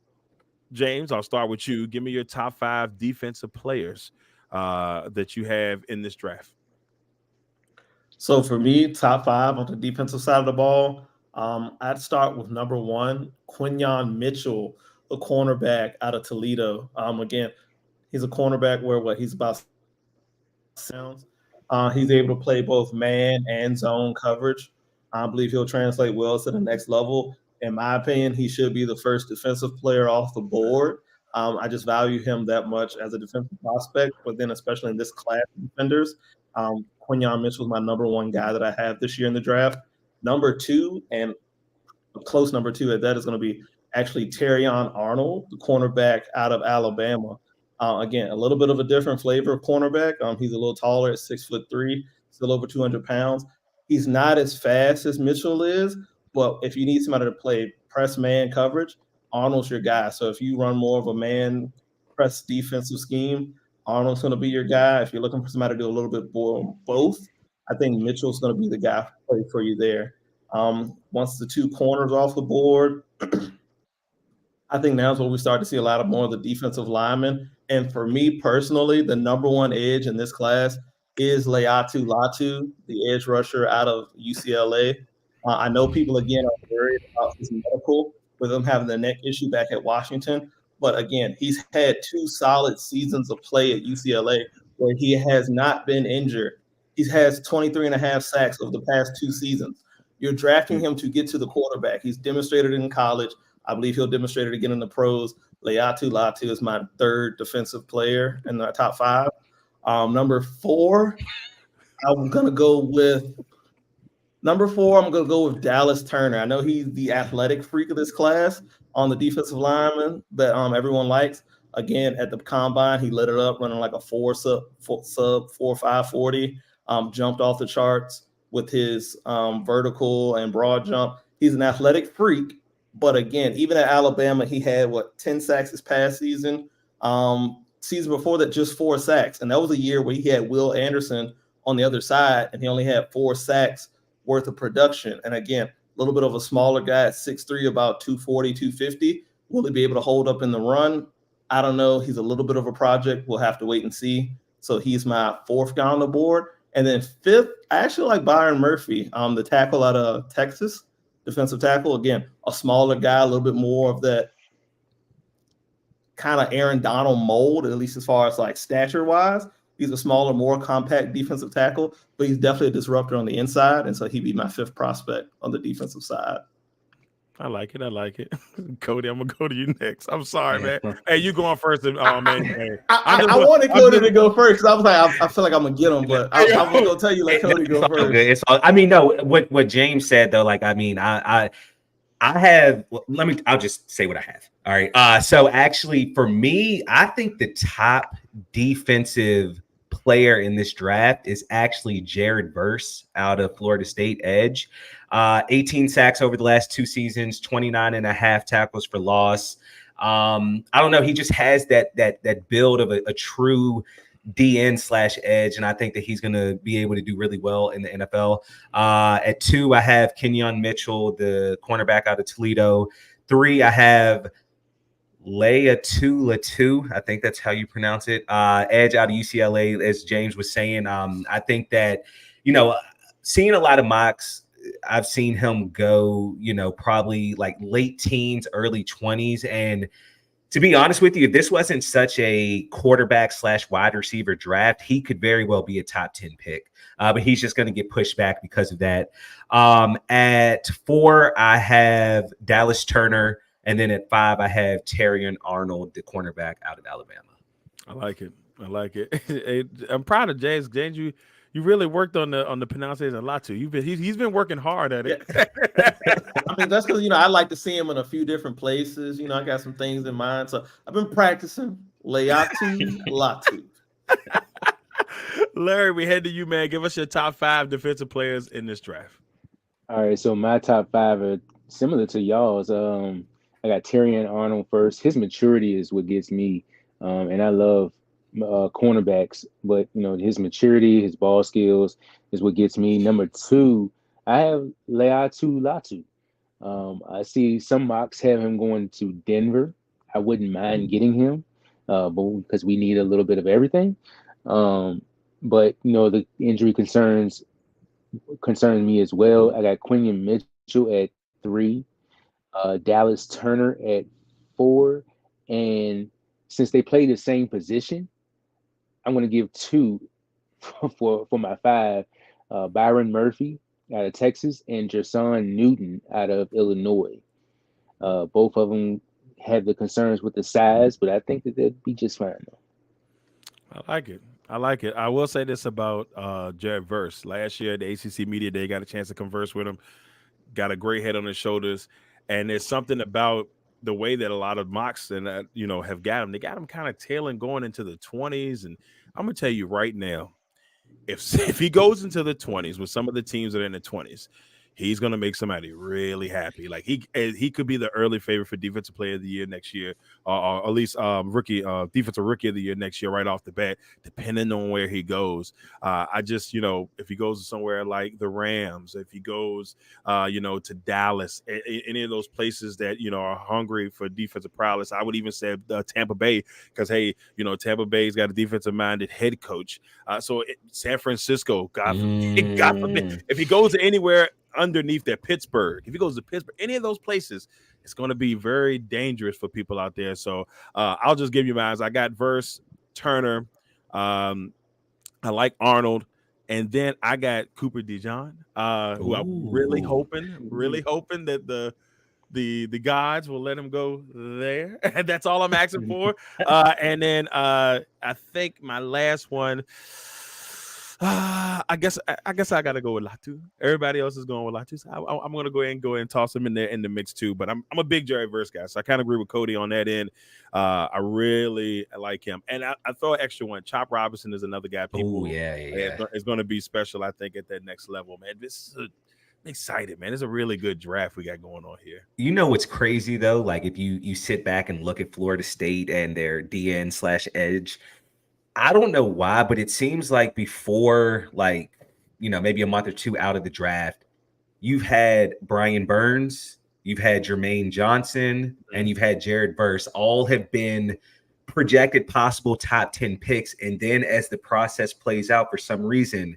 Speaker 3: James, I'll start with you. Give me your top 5 defensive players that you have in this draft.
Speaker 4: So for me, top 5 on the defensive side of the ball, I'd start with number 1, Quinyon Mitchell, a cornerback out of Toledo. Again, he's a cornerback where he's about sounds. He's able to play both man and zone coverage. I believe he'll translate well to the next level. In my opinion, he should be the first defensive player off the board. I just value him that much as a defensive prospect, but then especially in this class of defenders, Quinyon Mitchell is my number 1 guy that I have this year in the draft. Number 2, and a close number 2 at that, is going to be actually Terrion Arnold, the cornerback out of Alabama. Again, a little bit of a different flavor of cornerback. He's a little taller at 6'3", still over 200 pounds. He's not as fast as Mitchell is, but if you need somebody to play press man coverage, Arnold's your guy. So if you run more of a man press defensive scheme, Arnold's going to be your guy. If you're looking for somebody to do a little bit more both, I think Mitchell's going to be the guy to play for you there. Once the 2 corners off the board, I think now is where we start to see a lot more of the defensive linemen. And for me personally, the number 1 edge in this class is Laiatu Latu, the edge rusher out of UCLA. I know people, again, are worried about his medical with him having the neck issue back at Washington. But again, he's had 2 solid seasons of play at UCLA where he has not been injured. He has 23.5 sacks over the past 2 seasons. You're drafting him to get to the quarterback. He's demonstrated it in college. I believe he'll demonstrate it again in the pros. Laiatu Latu is my 3rd defensive player in the top 5. Number 4, I'm going to go with Dallas Turner. I know he's the athletic freak of this class on the defensive lineman that everyone likes. Again, at the combine, he lit it up running like a 4.5 40. Jumped off the charts with his vertical and broad jump. He's an athletic freak. But again, even at Alabama, he had 10 sacks this past season. Season before that, just 4 sacks. And that was a year where he had Will Anderson on the other side, and he only had 4 sacks worth of production. And again, a little bit of a smaller guy at 6'3", about 240, 250. Will he be able to hold up in the run? I don't know. He's a little bit of a project. We'll have to wait and see. So he's my 4th guy on the board. And then 5th, I actually like Byron Murphy, the tackle out of Texas, defensive tackle. Again, a smaller guy, a little bit more of that kind of Aaron Donald mold, at least as far as like stature-wise. He's a smaller, more compact defensive tackle, but he's definitely a disruptor on the inside, and so he'd be my 5th prospect on the defensive side.
Speaker 3: I like it. Cody, I'm gonna go to you next. I'm sorry, man. Hey, you going first? Man. Hey,
Speaker 4: I wanted Cody to go first because I was like, I feel like I'm gonna get him, but I was gonna tell you let Cody go first.
Speaker 6: It's all, I mean, no, what James said though, like, I mean, I have. I'll just say what I have. All right. So actually, for me, I think the top defensive player in this draft is actually Jared Verse out of Florida State edge. 18 sacks over the last 2 seasons, 29 and a half tackles for loss. I don't know. He just has that build of a true DN/edge, and I think that he's going to be able to do really well in the NFL. At 2, I have Kenyon Mitchell, the cornerback out of Toledo. 3, I have Latu. I think that's how you pronounce it. Edge out of UCLA, as James was saying. I think that, seeing a lot of mocks, I've seen him go, probably like late teens, early 20s. And to be honest with you, if this wasn't such a quarterback/wide receiver draft, he could very well be a top 10 pick. But he's just going to get pushed back because of that. At 4, I have Dallas Turner. And then at 5, I have Terrion Arnold, the cornerback out of Alabama.
Speaker 3: I like it. I'm proud of James. James, you really worked on the pronunciation a lot too. He's been working hard at it.
Speaker 4: I mean, that's because I like to see him in a few different places. I got some things in mind, so I've been practicing. Latu.
Speaker 3: Larry, we head to you, man. Give us your top 5 defensive players in this draft.
Speaker 5: All right, so my top 5 are similar to y'all's. I got Terrion Arnold first. His maturity is what gets me, and I love cornerbacks, but his maturity, his ball skills is what gets me. Number 2, I have Latu. I see some mocks have him going to Denver. I wouldn't mind getting him, but because we need a little bit of everything. But the injury concerns me as well. I got Quinion Mitchell at 3, Dallas Turner at 4, and since they play the same position, I'm going to give 2 for my 5. Byron Murphy out of Texas and Jerson Newton out of Illinois. Both of them have the concerns with the size, but I think that they'd be just fine.
Speaker 3: I like it. I will say this about Jared Verse. Last year at the ACC Media Day, got a chance to converse with him. Got a great head on his shoulders. And there's something about the way that a lot of mocks and have got him. They got him kind of tailing going into the 20s. And I'm gonna tell you right now, if he goes into the 20s with some of the teams that are in the 20s, he's gonna make somebody really happy. Like he could be the early favorite for Defensive Player of the Year next year, or at least Defensive Rookie of the Year next year, right off the bat, depending on where he goes. I just if he goes somewhere like the Rams, if he goes to Dallas, any of those places that are hungry for defensive prowess, I would even say Tampa Bay, because Tampa Bay's got a defensive minded head coach. So San Francisco, God forbid, if he goes anywhere underneath that, Pittsburgh, if he goes to Pittsburgh, any of those places, it's going to be very dangerous for people out there. So I'll just give you mine. I got Verse, Turner, I like Arnold, and then I got Cooper DeJean, who I'm really hoping that the gods will let him go there. And that's all I'm asking for. And then I think my last one, I guess I gotta go with Latu. Everybody else is going with Latu. So I'm gonna go ahead and toss him in there in the mix too. But I'm a big Jared Verse guy, so I kind of agree with Cody on that end. I really like him, and I throw an extra one. Chop Robinson is another guy. It's going to be special, I think, at that next level, man. This is I'm excited, man. It's a really good draft we got going on here.
Speaker 6: What's crazy though? Like if you sit back and look at Florida State and their DN/edge. I don't know why, but it seems like before, maybe a month or 2 out of the draft, you've had Brian Burns, you've had Jermaine Johnson, and you've had Jared Verse. All have been projected possible top 10 picks. And then as the process plays out, for some reason,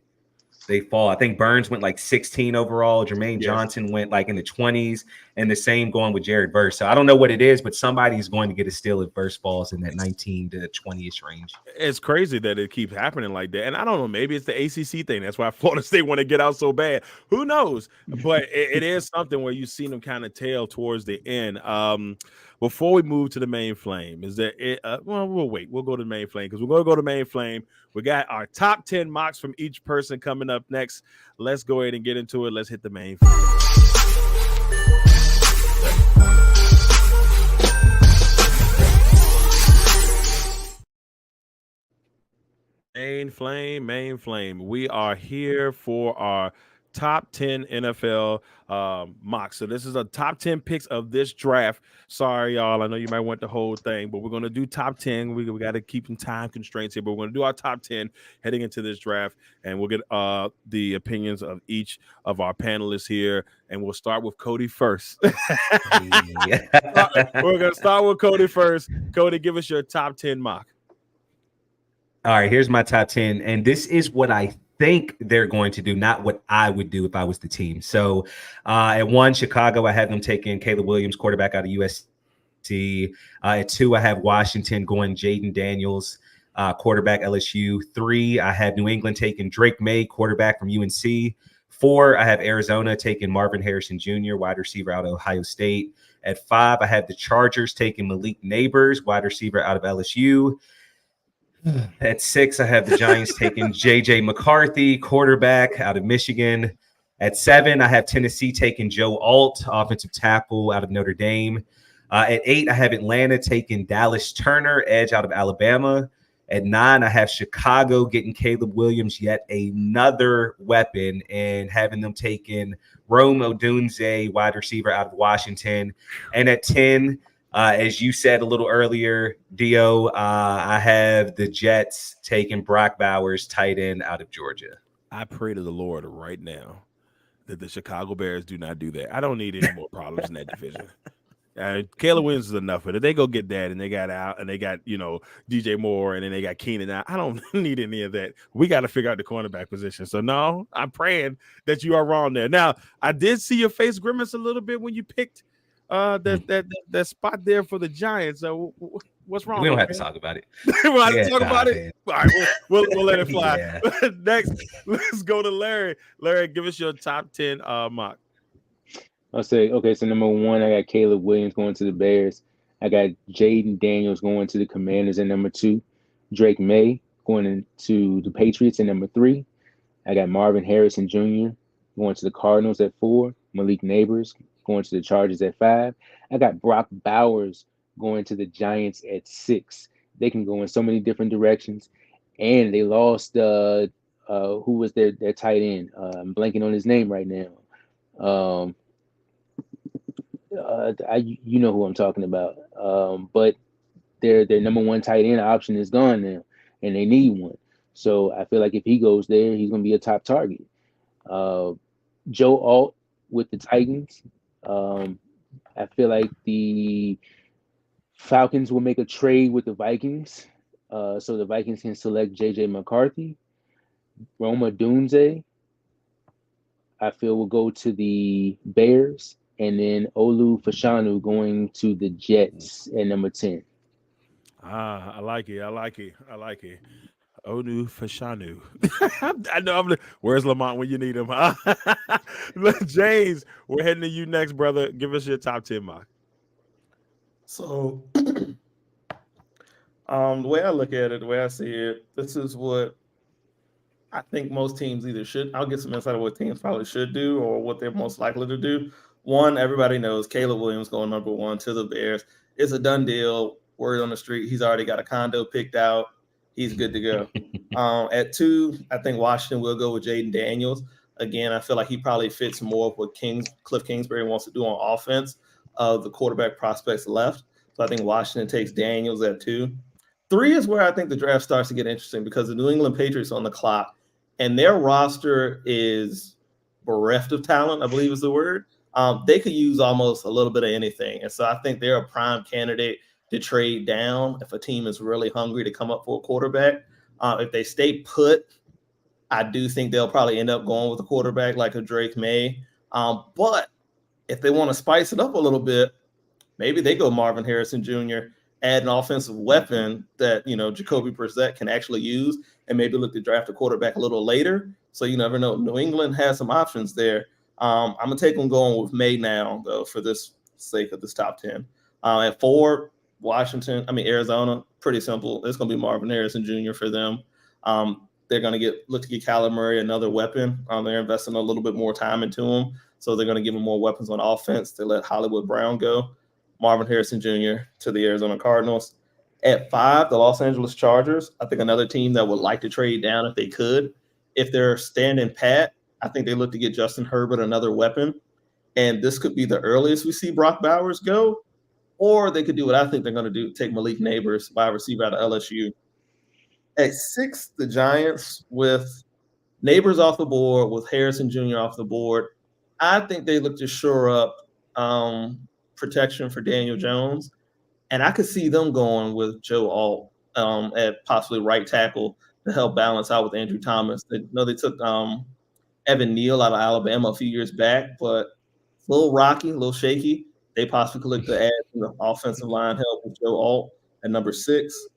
Speaker 6: they fall. I think Burns went like 16 overall. Jermaine Johnson went like in the 20s. and the same going with Jared Verse. So I don't know what it is, but somebody's going to get a steal if Verse falls in that 19 to 20-ish range.
Speaker 3: It's crazy that it keeps happening like that. And I don't know, maybe it's the ACC thing. That's why Florida State want to get out so bad. Who knows? But it is something where you see them kind of tail towards the end. Before we move to the main flame, is that it? Well, we'll wait. We'll go to the main flame because we're going to go to main flame. We got our top 10 mocks from each person coming up next. Let's go ahead and get into it. Let's hit the main flame. Main flame. We are here for our top 10 NFL mocks. So this is a top 10 picks of this draft. Sorry, y'all. I know you might want the whole thing, but we're going to do top 10. We got to keep some time constraints here, but we're going to do our top 10 heading into this draft, and we'll get the opinions of each of our panelists here, and we'll start with Cody first. We're going to start with Cody first. Cody, give us your top 10 mock.
Speaker 6: All right, here's my top 10. And this is what I think they're going to do, not what I would do if I was the team. So at 1, Chicago, I have them taking Caleb Williams, quarterback out of USC. At 2, I have Washington going Jaden Daniels, quarterback LSU. 3, I have New England taking Drake May, quarterback from UNC. 4, I have Arizona taking Marvin Harrison Jr., wide receiver out of Ohio State. At 5, I have the Chargers taking Malik Neighbors, wide receiver out of LSU. At 6, I have the Giants taking J.J. McCarthy, quarterback out of Michigan. At 7, I have Tennessee taking Joe Alt, offensive tackle out of Notre Dame. At 8, I have Atlanta taking Dallas Turner, edge out of Alabama. At 9, I have Chicago getting Caleb Williams, yet another weapon, and having them taking Rome Odunze, wide receiver out of Washington. And at 10, as you said a little earlier, Dio, I have the Jets taking Brock Bowers, tight end out of Georgia.
Speaker 3: I pray to the Lord right now that the Chicago Bears do not do that. I don't need any more problems in that division. Caleb Williams is enough, but if they go get that and they got out and they got, DJ Moore and then they got Keenan out, I don't need any of that. We got to figure out the cornerback position. So no, I'm praying that you are wrong there. Now, I did see your face grimace a little bit when you picked that spot there for the Giants. So what's wrong?
Speaker 6: We don't have to talk about it.
Speaker 3: We'll have to talk about it. All right, we'll let it fly.
Speaker 6: Yeah.
Speaker 3: Next, let's go to Larry. Larry, give us your top 10 mock.
Speaker 5: I'll say, okay, so number 1, I got Caleb Williams going to the Bears. I got Jaden Daniels going to the Commanders at number 2. Drake May going into the Patriots at number 3. I got Marvin Harrison Jr. going to the Cardinals at 4. Malik Neighbors going to the Chargers at 5. I got Brock Bowers going to the Giants at 6. They can go in so many different directions. And they lost who was their tight end? I'm blanking on his name right now. You know who I'm talking about. But their number 1 tight end option is gone now, and they need one. So I feel like if he goes there, he's going to be a top target. Joe Alt with the Titans. I feel like the Falcons will make a trade with the Vikings, so the Vikings can select J.J. McCarthy. Rome Odunze, I feel, will go to the Bears. And then Olu Fashanu going to the Jets at number 10.
Speaker 3: I like it. Olu Fashanu. I know. Where's Lamont when you need him? James, we're heading to you next, brother. Give us your top 10 mock.
Speaker 4: So, the way I look at it, the way I see it, this is what I think most teams either should. I'll get some insight of what teams probably should do or what they're most likely to do. 1, everybody knows Caleb Williams going number 1 to the Bears. It's a done deal. Word on the street, he's already got a condo picked out. He's good to go. At 2, I think Washington will go with Jaden Daniels. Again, I feel like he probably fits more of what Cliff Kingsbury wants to do on offense of the quarterback prospects left. So I think Washington takes Daniels at 2. 3 is where I think the draft starts to get interesting because the New England Patriots are on the clock, and their roster is bereft of talent, I believe is the word. They could use almost a little bit of anything. And so I think they're a prime candidate to trade down if a team is really hungry to come up for a quarterback. If they stay put, I do think they'll probably end up going with a quarterback like a Drake May. But If they want to spice it up a little bit, maybe they go Marvin Harrison Jr., add an offensive weapon that, Jacoby Brissett can actually use, and maybe look to draft a quarterback a little later. So you never know. New England has some options there. I'm going to take them going with May now, though, for this sake of this top 10. At 4, Arizona, pretty simple. It's going to be Marvin Harrison Jr. for them. They're going to look to get Kyler Murray another weapon. They're investing a little bit more time into him. So they're going to give him more weapons on offense. They let Hollywood Brown go. Marvin Harrison Jr. to the Arizona Cardinals. At 5, the Los Angeles Chargers. I think another team that would like to trade down if they could. If they're standing pat, I think they look to get Justin Herbert another weapon. And this could be the earliest we see Brock Bowers go. Or they could do what I think they're going to do, take Malik Neighbors, wide receiver out of LSU. At 6, the Giants, with Neighbors off the board, with Harrison Jr. off the board, I think they look to shore up protection for Daniel Jones. And I could see them going with Joe Alt at possibly right tackle to help balance out with Andrew Thomas. They took Evan Neal out of Alabama a few years back, but a little rocky, a little shaky. They possibly could look to add some offensive line help with Joe Alt at number 6.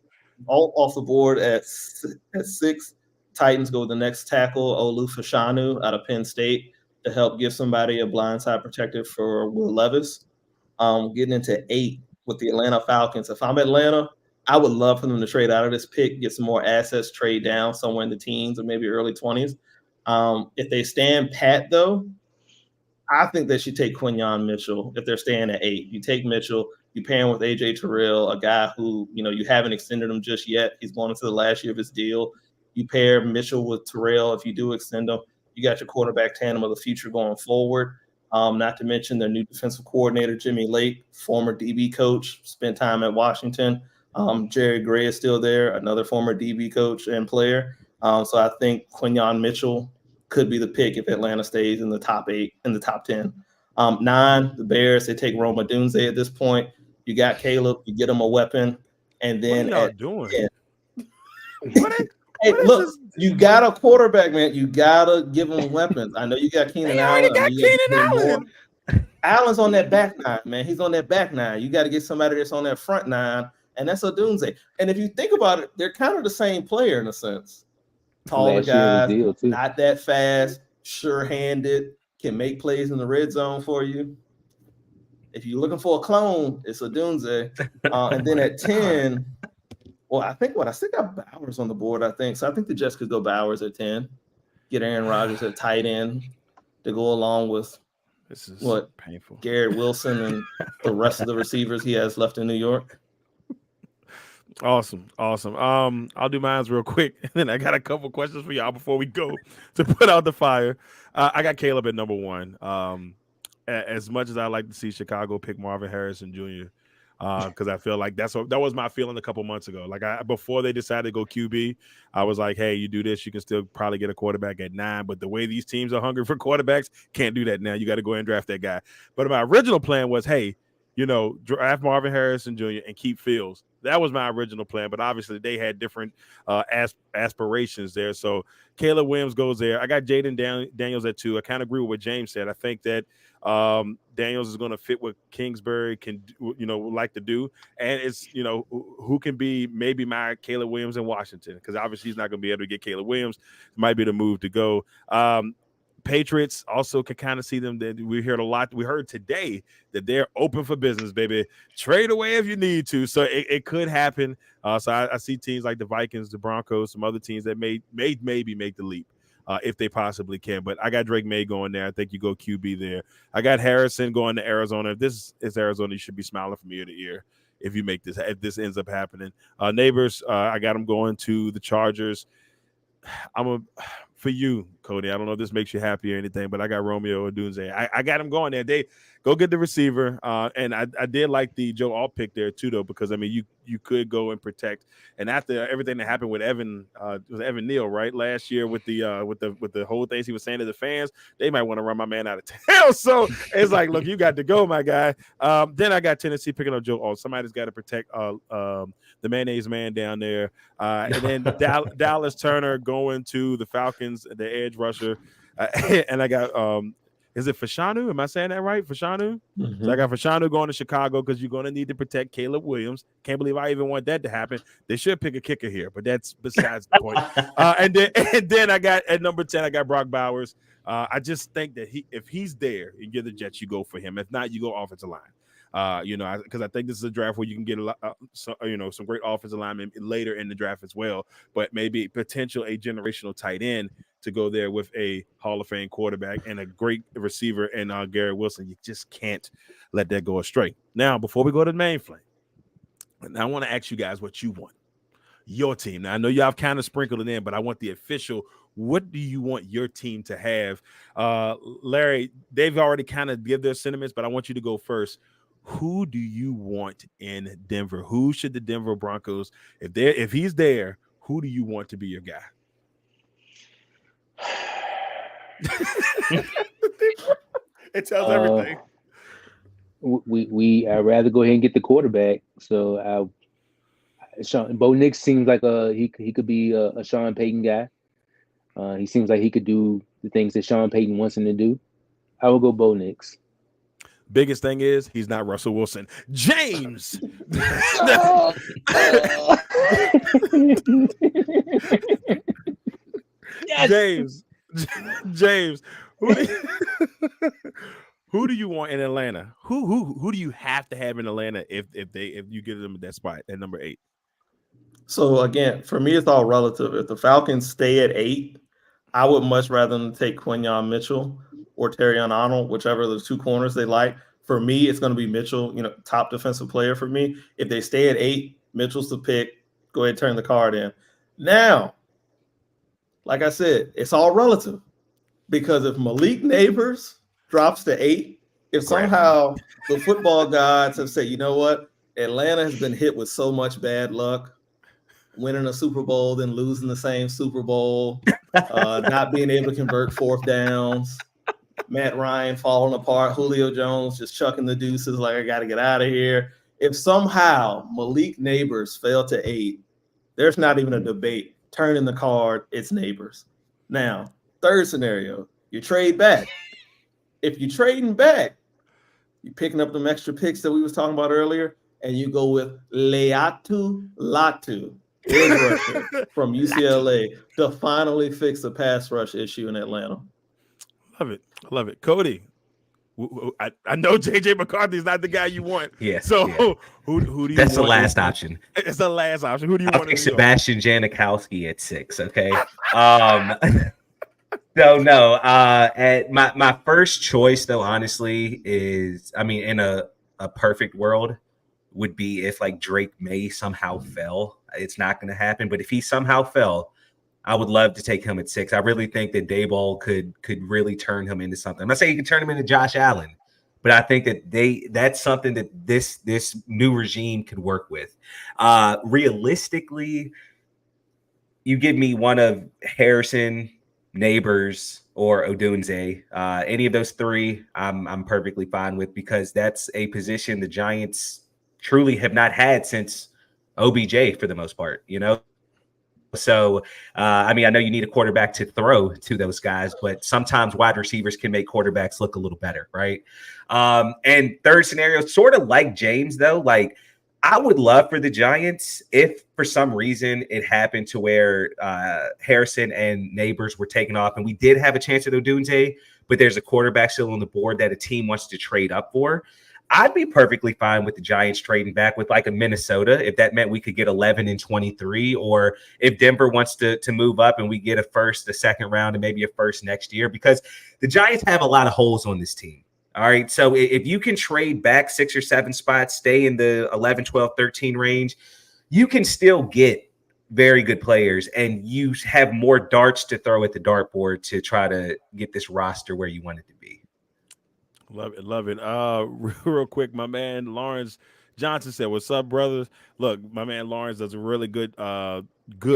Speaker 4: Alt off the board at 6. Titans go with the next tackle, Olu Fashanu out of Penn State, to help give somebody a blindside protector for Will Levis. Getting into 8 with the Atlanta Falcons. If I'm Atlanta, I would love for them to trade out of this pick, get some more assets, trade down somewhere in the teens or maybe early 20s. If they stand pat, though, I think they should take Quinyon Mitchell if they're staying at 8. You take Mitchell, you pair him with A.J. Terrell, a guy who, you haven't extended him just yet. He's going into the last year of his deal. You pair Mitchell with Terrell. If you do extend him, you got your quarterback tandem of the future going forward. Not to mention their new defensive coordinator, Jimmy Lake, former DB coach, spent time at Washington. Jerry Gray is still there, another former DB coach and player. So I think Quinyon Mitchell could be the pick if Atlanta stays in the top 8, in the top 10. 9, the Bears, they take Roma Dunze at this point. You got Caleb, you get him a weapon. And then
Speaker 3: what are y'all doing?
Speaker 4: 10, hey, look, you got a quarterback, man. You got to give him weapons. I know you got Keenan Allen.
Speaker 3: Already got Keenan Allen.
Speaker 4: Allen's on that back 9, man. He's on that back 9. You got to get somebody that's on that front 9, and that's Odunze. And if you think about it, they're kind of the same player in a sense. Taller guys, not that fast, sure-handed, can make plays in the red zone for you. If you're looking for a clone, it's Odunze. And then at 10, well, I still got Bowers on the board, I think. So I think the Jets could go Bowers at 10, get Aaron Rodgers at tight end to go along with
Speaker 3: painful.
Speaker 4: Garrett Wilson and the rest of the receivers he has left in New York.
Speaker 3: Awesome. I'll do mine real quick, and then I got a couple questions for y'all before we go to put out the fire. I got Caleb at number 1. As much as I like to see Chicago pick Marvin Harrison Jr., because I feel like that was my feeling a couple months ago. Like before they decided to go QB, I was like, hey, you do this, you can still probably get a quarterback at 9. But the way these teams are hungry for quarterbacks, can't do that now. You got to go ahead and draft that guy. But my original plan was, hey, draft Marvin Harrison Jr. and keep Fields. That was my original plan, but obviously they had different aspirations there. So Caleb Williams goes there. I got Jaden Daniels at 2. I kind of agree with what James said. I think that Daniels is going to fit what Kingsbury can, like to do. And it's, who can be maybe my Caleb Williams in Washington, because obviously he's not going to be able to get Caleb Williams. It might be the move to go. Patriots also can kind of see them. That we heard a lot. We heard today that they're open for business, baby. Trade away if you need to. So it could happen. So I see teams like the Vikings, the Broncos, some other teams that may maybe make the leap if they possibly can. But I got Drake May going there. I think you go QB there. I got Harrison going to Arizona. If this is Arizona, you should be smiling from ear to ear if this ends up happening. Neighbors, I got them going to the Chargers. For you, Cody, I don't know if this makes you happy or anything, but I got Romeo Odunze. I got him going there. They go get the receiver, and I did like the Joe Alt pick there too, though, because I mean you could go and protect. And after everything that happened with Evan Neal, right, last year with the whole things he was saying to the fans, they might want to run my man out of town. So it's like, look, you got to go, my guy. Then I got Tennessee picking up Joe Alt. Somebody's got to protect the mayonnaise man down there, and then Dallas Turner going to the Falcons, the edge rusher, and I got Is it Fashanu? Am I saying that right? Fashanu?
Speaker 4: Mhm.
Speaker 3: So I got Fashanu going to Chicago because you're going to need to protect Caleb Williams. Can't believe I even want that to happen. They should pick a kicker here, but that's besides the point. And then I got at number 10, I got Brock Bowers. I just think that if he's there and you're the Jets, you go for him. If not, you go offensive line. Because I think this is a draft where you can get a lot, some great offensive linemen later in the draft as well. But maybe potential a generational tight end to go there with a Hall of Fame quarterback and a great receiver and Garrett Wilson. You just can't let that go astray. Now, before we go to the main flame, I want to ask you guys what you want. Your team. Now, I know y'all have kind of sprinkled it in, but I want the official. What do you want your team to have? Larry, they've already kind of give their sentiments, but I want you to go first. Who do you want in Denver? Who should the Denver Broncos, if he's there, who do you want to be your guy? It tells everything.
Speaker 5: I'd rather go ahead and get the quarterback. So Bo Nix seems like he could be a Sean Payton guy. He seems like he could do the things that Sean Payton wants him to do. I will go Bo Nix.
Speaker 3: Biggest thing is he's not Russell Wilson. James. Yes. James. Who do you want in Atlanta? Who do you have to have in Atlanta if you give them that spot at number 8?
Speaker 4: So again, for me, it's all relative. If the Falcons stay at 8, I would much rather than take Quinyon Mitchell or Terrion Arnold, whichever of the two corners they like. For me, it's going to be Mitchell, top defensive player for me. If they stay at 8, Mitchell's the pick. Go ahead and turn the card in. Now, like I said, it's all relative. Because if Malik Neighbors drops to 8, if somehow the football gods have said, you know what, Atlanta has been hit with so much bad luck, winning a Super Bowl, then losing the same Super Bowl, not being able to convert fourth downs, Matt Ryan falling apart, Julio Jones just chucking the deuces like I got to get out of here. If somehow Malik Neighbors fell to 8, there's not even a debate. Turn in the card, it's Neighbors. Now, third scenario, you trade back. If you're trading back, you're picking up them extra picks that we was talking about earlier, and you go with Leatu Latu, edge rusher from UCLA, to finally fix the pass rush issue in Atlanta.
Speaker 3: Love it. Cody, I know JJ McCarthy is not the guy you want.
Speaker 6: Yeah.
Speaker 3: So who do you want?
Speaker 6: That's the last option.
Speaker 3: It's the last option. Who do you want?
Speaker 6: Sebastian Janikowski at 6. Okay. No. At my first choice, though, honestly, is in a perfect world would be if like Drake May somehow fell. It's not going to happen, but if he somehow fell, I would love to take him at 6. I really think that Daboll could really turn him into something. I'm not saying he could turn him into Josh Allen, but I think that that's something that this new regime could work with. Realistically, you give me one of Harrison, Neighbors, or Odunze. Any of those 3, I'm perfectly fine with, because that's a position the Giants truly have not had since OBJ for the most part, So, I know you need a quarterback to throw to those guys, but sometimes wide receivers can make quarterbacks look a little better, right? And third scenario, sort of like James, though, like I would love for the Giants, if for some reason it happened to where Harrison and Neighbors were taken off and we did have a chance at Odunze, but there's a quarterback still on the board that a team wants to trade up for. I'd be perfectly fine with the Giants trading back with like a Minnesota if that meant we could get 11 and 23, or if Denver wants to move up and we get a first, a second round, and maybe a first next year, because the Giants have a lot of holes on this team. All right. So if you can trade back 6 or 7 spots, stay in the 11, 12, 13 range, you can still get very good players, and you have more darts to throw at the dartboard to try to get this roster where you want it to be.
Speaker 3: Love it. Real quick, my man Lawrence Johnson said, "What's up, brothers?" Look, my man Lawrence does really good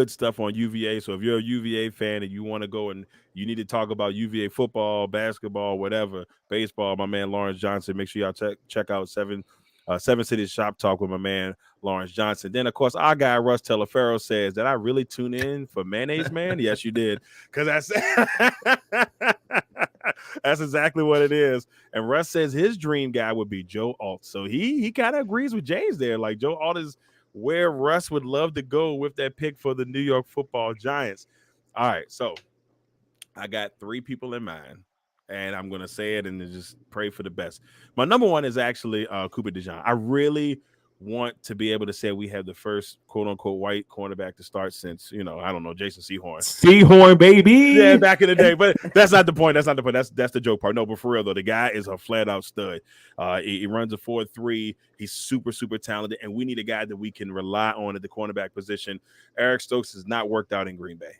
Speaker 3: stuff on UVA. So if you're a UVA fan and you want to go and you need to talk about UVA football, basketball, whatever, baseball, my man Lawrence Johnson, make sure y'all check out Seven Cities Shop Talk with my man Lawrence Johnson. Then, of course, our guy Russ Telefero says, "Did I really tune in for Mayonnaise Man?" Yes, you did, because I said That's exactly what it is. And Russ says his dream guy would be Joe Alt. So he kind of agrees with James there. Like Joe Alt is where Russ would love to go with that pick for the New York Football Giants. All right, so I got 3 people in mind, and I'm going to say it and then just pray for the best. My number one is actually Cooper DeJean. I really want to be able to say we have the first quote-unquote white cornerback to start since, I don't know, Jason Sehorn.
Speaker 6: Sehorn, baby.
Speaker 3: Yeah, back in the day. But that's not the point. That's the joke part. No, but for real, though, the guy is a flat-out stud. He runs a 4.3. He's super, super talented, and we need a guy that we can rely on at the cornerback position. Eric Stokes has not worked out in Green Bay.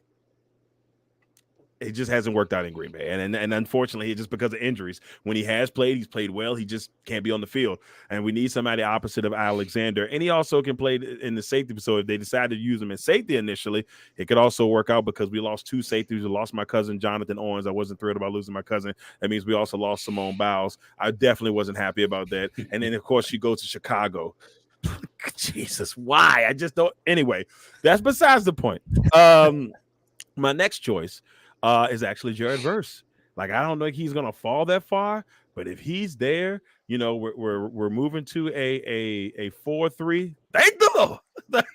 Speaker 3: It just hasn't worked out in Green Bay. And unfortunately, just because of injuries. When he has played, he's played well. He just can't be on the field. And we need somebody opposite of Alexander. And he also can play in the safety. So if they decide to use him in safety initially, it could also work out because we lost 2 safeties. We lost my cousin, Jonathan Owens. I wasn't thrilled about losing my cousin. That means we also lost Simone Biles. I definitely wasn't happy about that. And then, of course, she goes to Chicago. Jesus, why? I just don't. Anyway, that's besides the point. My next choice is actually Jared Verse. Like, I don't know if he's gonna fall that far, but if he's there, we're moving to a 4-3. Thank the Lord.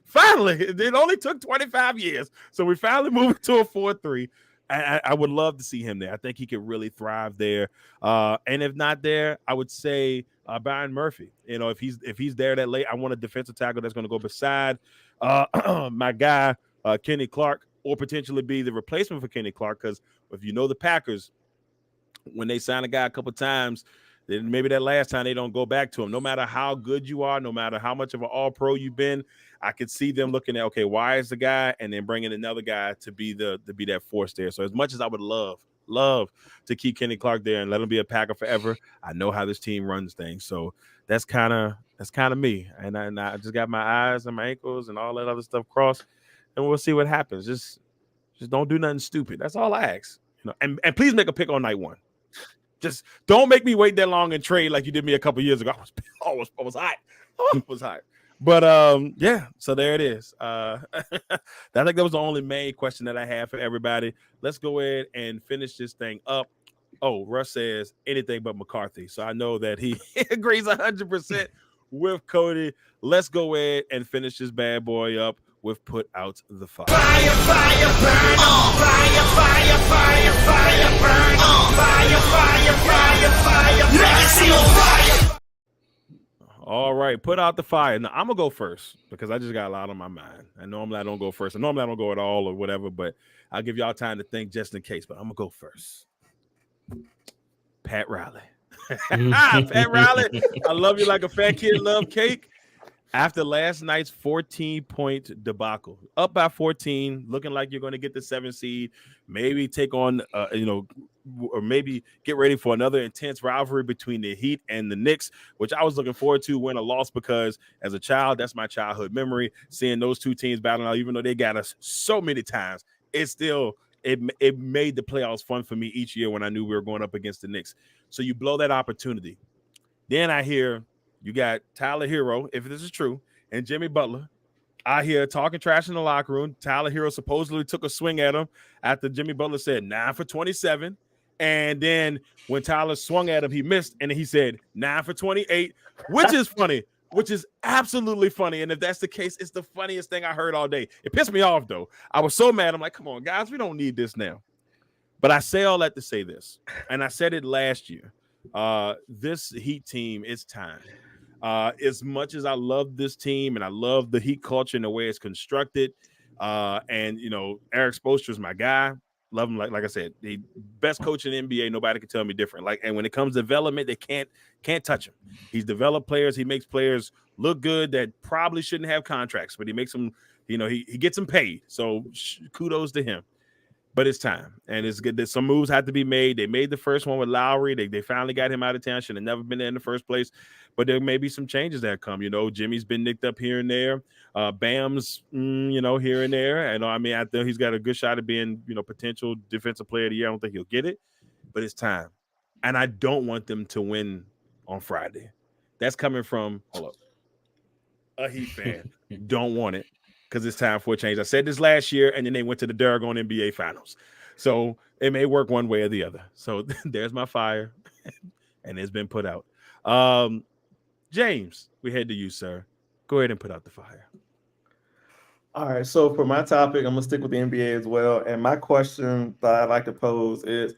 Speaker 3: Finally, it only took 25 years, so we finally moved to a 4-3. I would love to see him there. I think he could really thrive there. And if not there, I would say Byron Murphy. If he's there that late, I want a defensive tackle that's going to go beside my guy Kenny Clark, or potentially be the replacement for Kenny Clark. Because if you know the Packers, when they sign a guy a couple times, then maybe that last time they don't go back to him. No matter how good you are, no matter how much of an all-pro you've been, I could see them looking at, okay, why is the guy, and then bringing another guy to be that force there. So as much as I would love to keep Kenny Clark there and let him be a Packer forever, I know how this team runs things. So that's kind of me. And I just got my eyes and my ankles and all that other stuff crossed. And we'll see what happens. Just don't do nothing stupid. That's all I ask. And please make a pick on night 1. Just don't make me wait that long and trade like you did me a couple years ago. I was hot. I was hot. But yeah, so there it is. I think that was the only main question that I have for everybody. Let's go ahead and finish this thing up. Oh, Russ says anything but McCarthy. So I know that he agrees 100% with Cody. Let's go ahead and finish this bad boy up with Put Out the Fire.
Speaker 2: Fire, fire, burn on. Fire, fire, fire, fire, burn on. Fire, fire, fire, fire, legacy on fire.
Speaker 3: All right, Put Out the Fire. Now, I'm going to go first because I just got a lot on my mind. And normally I don't go first. And normally I don't go at all or whatever, but I'll give y'all time to think just in case. But I'm going to go first. Pat Riley. Pat Riley, I love you like a fat kid love cake. After last night's 14-point debacle, up by 14, looking like you're going to get the 7th seed, maybe take on, or maybe get ready for another intense rivalry between the Heat and the Knicks, which I was looking forward to win or loss because as a child, that's my childhood memory, seeing those two teams battling out, even though they got us so many times. It made the playoffs fun for me each year when I knew we were going up against the Knicks. So you blow that opportunity. Then I hear you got Tyler Hero, if this is true, and Jimmy Butler out here talking trash in the locker room. Tyler Hero supposedly took a swing at him after Jimmy Butler said 9 for 27. And then when Tyler swung at him, he missed, and he said 9 for 28, which is funny, which is absolutely funny. And if that's the case, it's the funniest thing I heard all day. It pissed me off, though. I was so mad. I'm like, come on, guys, we don't need this now. But I say all that to say this, and I said it last year. This Heat team, it's time. As much as I love this team and I love the Heat culture and the way it's constructed, and Eric Spoelstra is my guy. Love him, like I said, the best coach in the NBA. Nobody can tell me different. And when it comes to development, they can't touch him. He's developed players. He makes players look good that probably shouldn't have contracts, but he makes them. He gets them paid. So kudos to him. But it's time, and it's good that some moves had to be made. They made the first one with Lowry. They finally got him out of town. Should have never been there in the first place. But there may be some changes that come. Jimmy's been nicked up here and there. Bam's, here and there. And I think he's got a good shot at being, potential defensive player of the year. I don't think he'll get it, but it's time. And I don't want them to win on Friday. That's coming from a Heat fan. Don't want it. Because it's time for a change. I said this last year, and then they went to the Duragon NBA Finals. So it may work one way or the other. So there's my fire, and it's been put out. James, we head to you, sir. Go ahead and put out the fire.
Speaker 4: All right, so for my topic, I'm gonna stick with the NBA as well. And my question that I'd like to pose is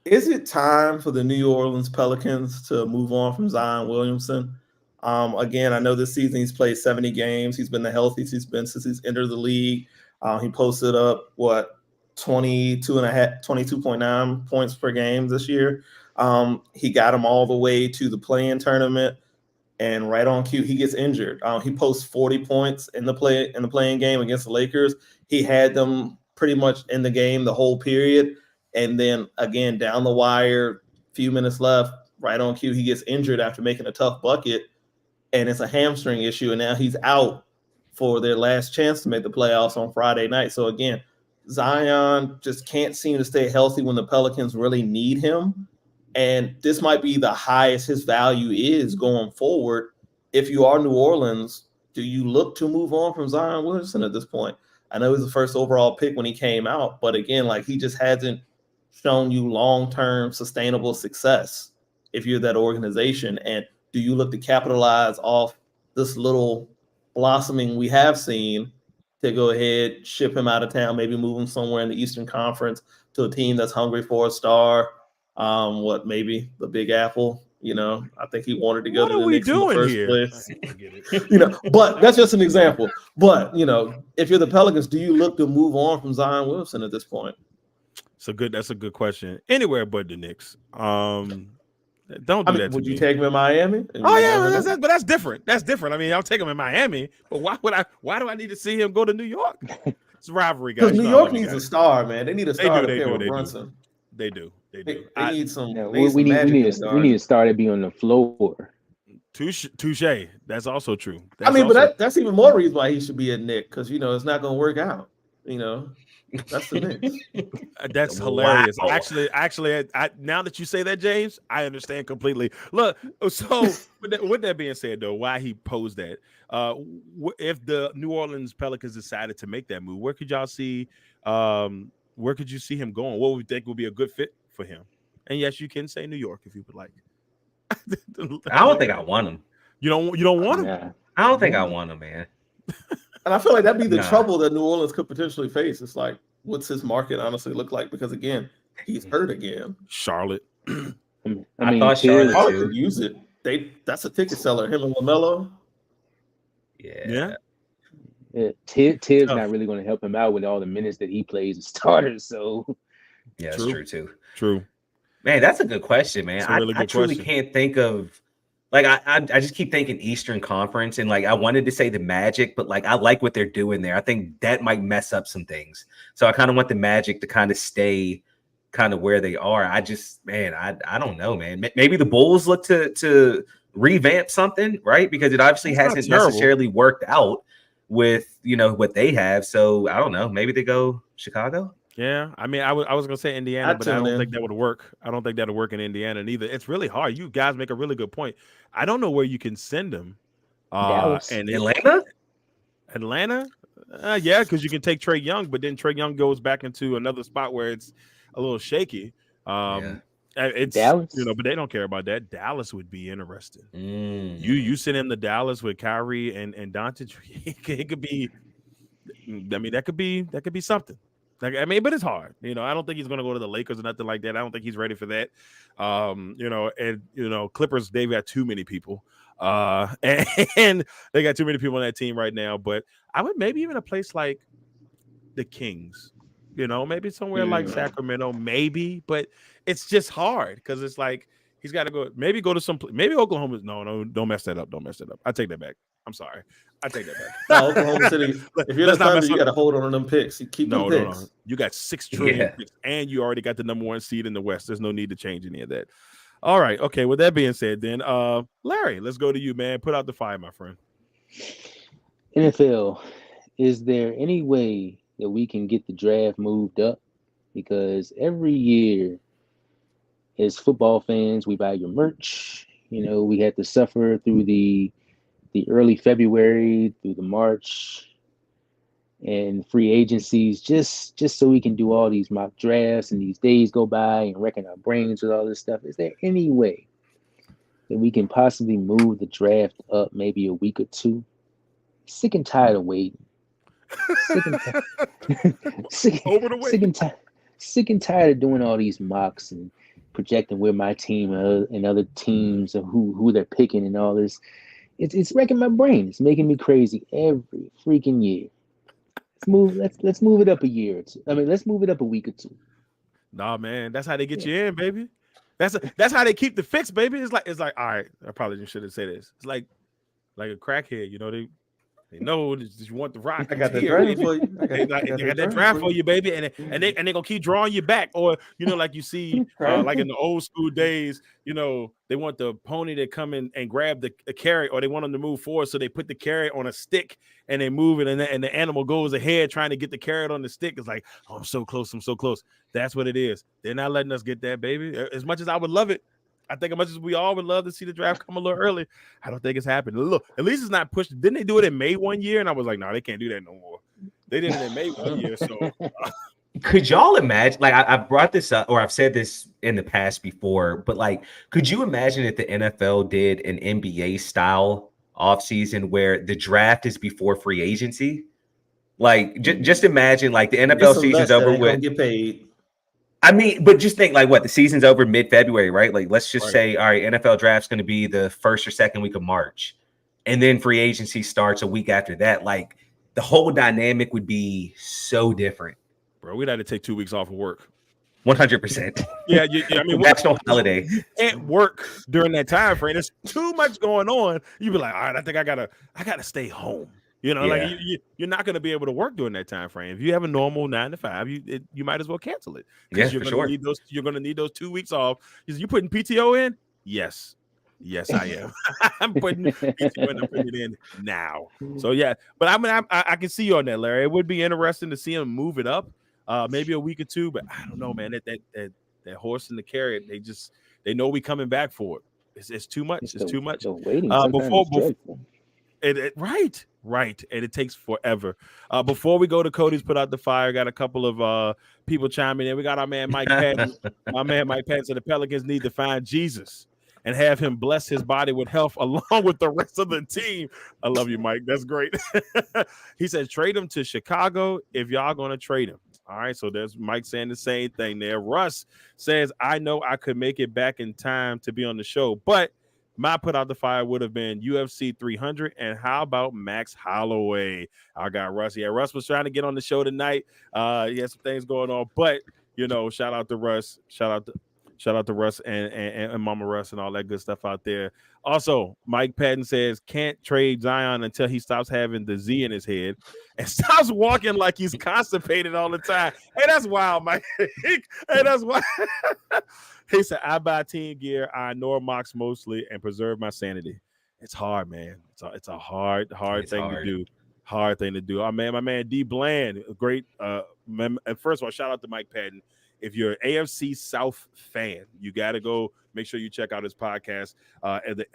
Speaker 4: it time for the New Orleans Pelicans to move on from Zion Williamson? Again, I know this season he's played 70 games. He's been the healthiest he's been since he's entered the league. He posted up 22.9 points per game this year. He got him all the way to the play-in tournament. And right on cue, he gets injured. He posts 40 points in the playing game against the Lakers. He had them pretty much in the game the whole period. And then again, down the wire, few minutes left, right on cue, he gets injured after making a tough bucket. And it's a hamstring issue. And now he's out for their last chance to make the playoffs on Friday night. So again, Zion just can't seem to stay healthy when the Pelicans really need him. And this might be the highest his value is going forward. If you are New Orleans, do you look to move on from Zion Williamson at this point? I know he was the first overall pick when he came out, but again, like he just hasn't shown you long-term sustainable success if you're that organization. And do you look to capitalize off this little blossoming we have seen to go ahead, ship him out of town, maybe move him somewhere in the Eastern Conference to a team that's hungry for a star? Maybe the Big Apple, I think he wanted to go to the Knicks in the first place. But that's just an example. But, if you're the Pelicans, do you look to move on from Zion Williamson at this point?
Speaker 3: That's a good question. Anywhere but the Knicks. Don't do that to
Speaker 4: would
Speaker 3: me.
Speaker 4: you take him in Miami?
Speaker 3: Oh yeah, but that's different. That's different. I mean, I'll take him in Miami, but why do I need to see him go to New York? It's a rivalry, guys.
Speaker 4: Because New York needs a star, man. They need a star to pair with Brunson.
Speaker 3: They do. They
Speaker 4: need some.
Speaker 5: We need a star to be on the floor.
Speaker 3: Touche. That's also true.
Speaker 4: But that's even more reason why he should be a Knick, because it's not going to work out. That's the Knicks.
Speaker 3: That's hilarious. Wow. Actually, now that you say that, James, I understand completely. Look, so with that being said, though, why he posed that? If the New Orleans Pelicans decided to make that move, where could y'all see? Where could you see him going? What would you think would be a good fit for him? And yes, you can say New York if you would like.
Speaker 6: I don't think I want him.
Speaker 3: You don't want him?
Speaker 6: Yeah. I don't think I want him, man.
Speaker 4: And I feel like that'd be the trouble that New Orleans could potentially face. It's like, what's his market honestly look like? Because again, he's hurt again.
Speaker 3: Charlotte.
Speaker 6: I thought Charlotte
Speaker 4: could use it. That's a ticket seller. Him and LaMelo.
Speaker 3: Yeah.
Speaker 5: Tibbs not really going to help him out with all the minutes that he plays as starter. So,
Speaker 6: yeah, that's true too.
Speaker 3: True,
Speaker 6: man. That's a good question, man. I truly can't think of I just keep thinking Eastern Conference, and I wanted to say the Magic, but I like what they're doing there. I think that might mess up some things. So I kind of want the Magic to kind of stay kind of where they are. I don't know, man. Maybe the Bulls look to revamp something, right? Because it obviously hasn't necessarily worked out with what they have. So I don't know. Maybe they go Chicago.
Speaker 3: Yeah, I mean, I was gonna say Indiana, but I don't think that would work. I don't think that'll work in Indiana neither. It's really hard. You guys make a really good point. I don't know where you can send them.
Speaker 5: Dallas.
Speaker 3: And
Speaker 6: Atlanta?
Speaker 3: Yeah, because you can take Trae Young, but then Trae Young goes back into another spot where it's a little shaky. It's
Speaker 5: Dallas,
Speaker 3: but they don't care about that. Dallas would be interesting. You send him to Dallas with Kyrie and Doncic. It could be. I mean, that could be something. But it's hard. I don't think he's going to go to the Lakers or nothing like that. I don't think he's ready for that. Clippers, they've got too many people. And they got too many people on that team right now. But I would maybe even a place like the Kings, maybe somewhere like Sacramento, maybe. But it's just hard because it's like he's got to go to some maybe Oklahoma. No, don't mess that up. I take that back. I'm sorry. I take that back.
Speaker 4: No, Oklahoma City. If you're the Thunder, you got to hold on to them picks. You keep them picks.
Speaker 3: No. You got 6 trillion picks, and you already got the number 1 seed in the West. There's no need to change any of that. All right. Okay. With that being said, then, Larry, let's go to you, man. Put out the fire, my friend.
Speaker 5: NFL, is there any way that we can get the draft moved up? Because every year, as football fans, we buy your merch. We had to suffer through the early February through the March, and free agencies, just so we can do all these mock drafts and these days go by and wrecking our brains with all this stuff. Is there any way that we can possibly move the draft up maybe a week or two? Sick and tired of waiting. Sick and
Speaker 3: Over the way.
Speaker 5: sick and tired of doing all these mocks and projecting where my team and other teams and who they're picking and all this. It's wrecking my brain. It's making me crazy every freaking year. Let's move it up a year or two. I mean, let's move it up a week or two.
Speaker 3: Nah, man, that's how they get you in, baby. That's how they keep the fix, baby. It's like all right. I probably shouldn't say this. It's like a crackhead, you know. They know that you want the rock.
Speaker 4: I got that draft for you.
Speaker 3: They got that draft for you, baby, and they gonna keep drawing you back, or like you see, like in the old school days, they want the pony to come in and grab the carrot, or they want them to move forward, so they put the carrot on a stick and they move it, and the animal goes ahead trying to get the carrot on the stick. It's like, oh, I'm so close. That's what it is. They're not letting us get that, baby. As much as I would love it. I think as much as we all would love to see the draft come a little early, I don't think it's happening. Look, at least it's not pushed. Didn't they do it in May one year? And I was like, no, they can't do that no more. They did it in May one year. So
Speaker 6: could y'all imagine? Like, I brought this up, or I've said this in the past before, but like, could you imagine if the NFL did an NBA style offseason where the draft is before free agency? Like, just imagine, like, the NFL season's over with.
Speaker 4: Get paid.
Speaker 6: I mean, but just think, like, what, the season's over mid-February, right? Like, let's just say, all right, NFL draft's going to be the first or second week of March, and then free agency starts a week after that. Like, the whole dynamic would be so different.
Speaker 3: Bro, we'd have to take 2 weeks off of work.
Speaker 6: 100%.
Speaker 3: Yeah, I mean,
Speaker 6: national holiday.
Speaker 3: Can't work during that time frame. There's too much going on. You'd be like, all right, I think I gotta stay home. Like you're not going to be able to work during that time frame. If you have a normal 9 to 5, you might as well cancel it.
Speaker 6: Yeah,
Speaker 3: you're
Speaker 6: for sure.
Speaker 3: You're going to need those 2 weeks off. You putting PTO in? Yes, I am. I'm putting PTO in. I'm putting it in now. So yeah, but I mean, I can see you on that, Larry. It would be interesting to see him move it up, maybe a week or two. But I don't know, man. That horse and the carrot, they know we coming back for it. It's too much. It's too much.
Speaker 5: Waiting
Speaker 3: Right. And it takes forever. Before we go to Cody's Put Out the Fire, got a couple of people chiming in. We got our man Mike Patton. My man Mike Patton said the Pelicans need to find Jesus and have him bless his body with health along with the rest of the team. I love you, Mike. That's great. He said trade him to Chicago if y'all going to trade him. All right, so there's Mike saying the same thing there. Russ says, I know I could make it back in time to be on the show, but my Put Out the Fire would have been UFC 300. And how about Max Holloway? I got Russ. Yeah, Russ was trying to get on the show tonight. He had some things going on, but shout out to Russ. Shout out to Russ and Mama Russ and all that good stuff out there. Also, Mike Patton says can't trade Zion until he stops having the Z in his head and stops walking like he's constipated all the time. Hey, that's wild, Mike. Hey, that's wild. He said, I buy team gear, I ignore mocks mostly, and preserve my sanity. It's hard, man. It's a hard thing to do. Hard thing to do. Oh, man, my man D Bland, great. And first of all, shout out to Mike Patton. If you're an AFC South fan, you got to go make sure you check out his podcast,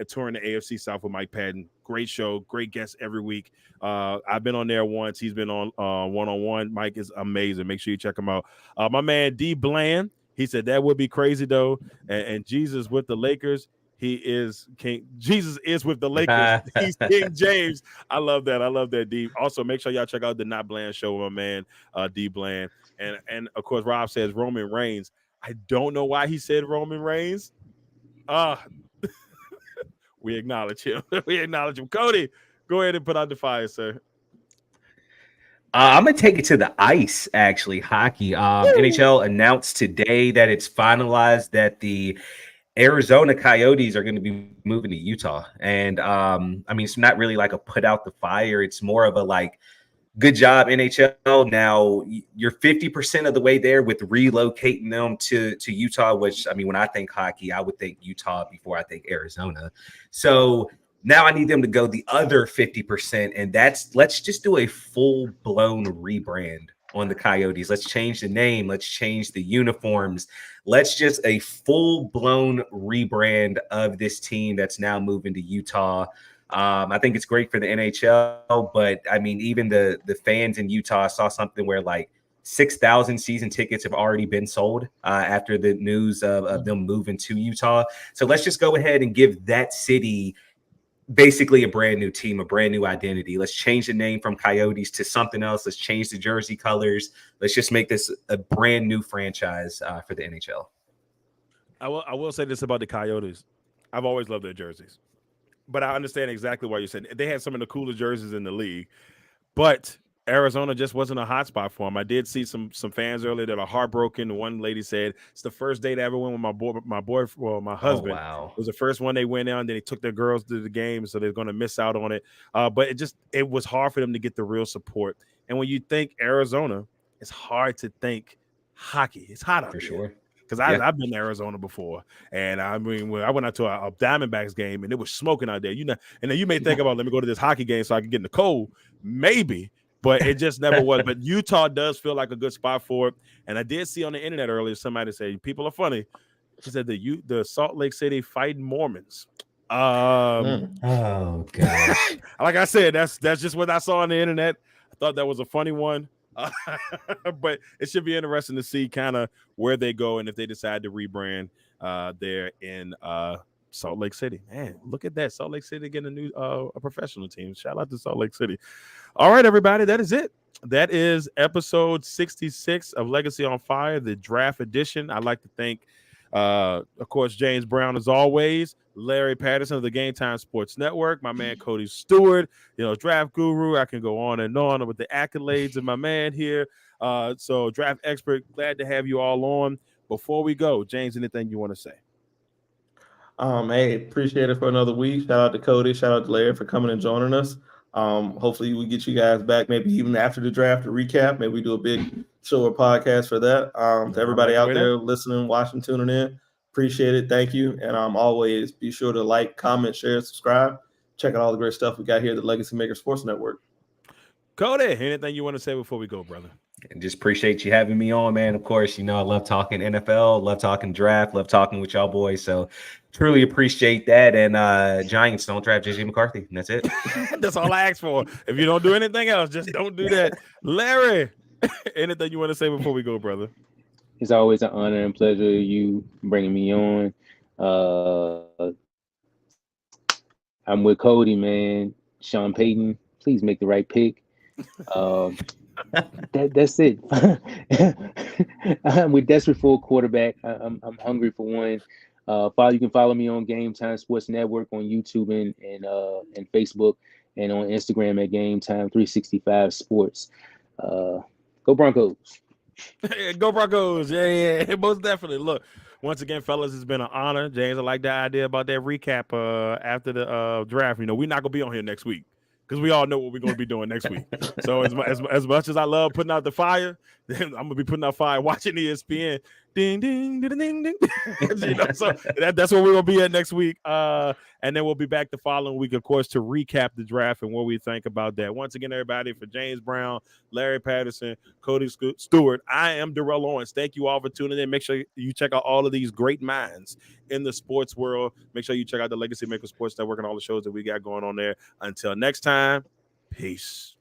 Speaker 3: Touring the AFC South with Mike Patton. Great show, great guests every week. I've been on there once. He's been on one-on-one. Mike is amazing. Make sure you check him out. My man D Bland, he said that would be crazy though. And Jesus with the Lakers, he is king. Jesus is with the Lakers. He's King James. I love that, D. Also, make sure y'all check out the Not Bland show with my man D Bland. And of course, Rob says Roman Reigns. I don't know why he said Roman Reigns. We acknowledge him. Cody, go ahead and put out the fire, sir.
Speaker 6: I'm going to take it to the ice, actually, hockey. NHL announced today that it's finalized that the Arizona Coyotes are going to be moving to Utah. And, I mean, it's not really like a put out the fire. It's more of a like, good job, NHL. Now, you're 50% of the way there with relocating them to Utah, which, I mean, when I think hockey, I would think Utah before I think Arizona. So now I need them to go the other 50%, and let's just do a full-blown rebrand on the Coyotes. Let's change the name. Let's change the uniforms. Let's just a full-blown rebrand of this team that's now moving to Utah. I think it's great for the NHL, but I mean, even the fans in Utah saw something where like 6,000 season tickets have already been sold after the news of them moving to Utah. So let's just go ahead and give that city basically a brand new team, a brand new identity. Let's change the name from Coyotes to something else. Let's change the jersey colors. Let's just make this a brand new franchise for the NHL.
Speaker 3: I will say this about the Coyotes. I've always loved their jerseys, but I understand exactly why you said they had some of the coolest jerseys in the league, but Arizona just wasn't a hot spot for them. I did see some fans earlier that are heartbroken. One lady said it's the first date I ever went with my husband.
Speaker 6: Oh, wow.
Speaker 3: It was the first one they went on. Then they took their girls to the game, so they're going to miss out on it. But it was hard for them to get the real support. And when you think Arizona, it's hard to think hockey. It's hot out
Speaker 6: For
Speaker 3: there.
Speaker 6: sure.
Speaker 3: Because I've been to Arizona before, and I mean, when I went out to a Diamondbacks game, and it was smoking out there. And then you may think about, let me go to this hockey game so I can get in the cold, maybe, but it just never was. But Utah does feel like a good spot for it. And I did see on the internet earlier somebody say people are funny. She said the Salt Lake City Fighting Mormons.
Speaker 6: Oh gosh.
Speaker 3: Like I said, that's just what I saw on the internet. I thought that was a funny one. But it should be interesting to see kind of where they go and if they decide to rebrand there in Salt Lake City. Man, look at that. Salt Lake City getting a new a professional team. Shout out to Salt Lake City. All right, everybody, that is it. That is episode 66 of Legacy on Fire, the draft edition. I'd like to thank of course, James Brown, as always, Larry Patterson of the Gametime Sports Network, my man Cody Stewart, draft guru. I can go on and on with the accolades of my man here. So draft expert, glad to have you all on. Before we go, James, anything you want to say?
Speaker 4: Hey, appreciate it for another week. Shout out to Cody, shout out to Larry for coming and joining us. Hopefully we get you guys back maybe even after the draft to recap. Maybe we do a big show or podcast for that. To everybody out there listening, watching, tuning in, appreciate it. Thank you. And always be sure to like, comment, share, subscribe. Check out all the great stuff we got here at the Legacy Maker Sports Network.
Speaker 3: Cody, anything you want to say before we go, brother?
Speaker 6: And just appreciate you having me on, man. Of course, I love talking NFL, love talking draft, love talking with y'all boys. So truly appreciate that. And Giants, don't draft JJ McCarthy. And that's it.
Speaker 3: That's all I ask for. If you don't do anything else, just don't do that. Larry, anything you want to say before we go, brother?
Speaker 5: It's always an honor and pleasure you bringing me on. I'm with Cody, man. Sean Payton, please make the right pick. That's it. We're desperate for a quarterback. I'm hungry for one. You can follow me on Gametime Sports Network on YouTube and Facebook, and on Instagram at Gametime 365 Sports. Go Broncos.
Speaker 3: Go Broncos. Yeah, most definitely. Look, once again, fellas, it's been an honor. James, I like the idea about that recap after the draft. We're not going to be on here next week, because we all know what we're going to be doing next week. So as much as I love putting out the fire, then I'm going to be putting out fire watching ESPN. Ding, ding, ding, ding, ding. So that's where we're going to be at next week. And then we'll be back the following week, of course, to recap the draft and what we think about that. Once again, everybody, for James Brown, Larry Patterson, Cody Stewart, I am Darrell Owens. Thank you all for tuning in. Make sure you check out all of these great minds in the sports world. Make sure you check out the Legacy Maker Sports Network and all the shows that we got going on there. Until next time, peace.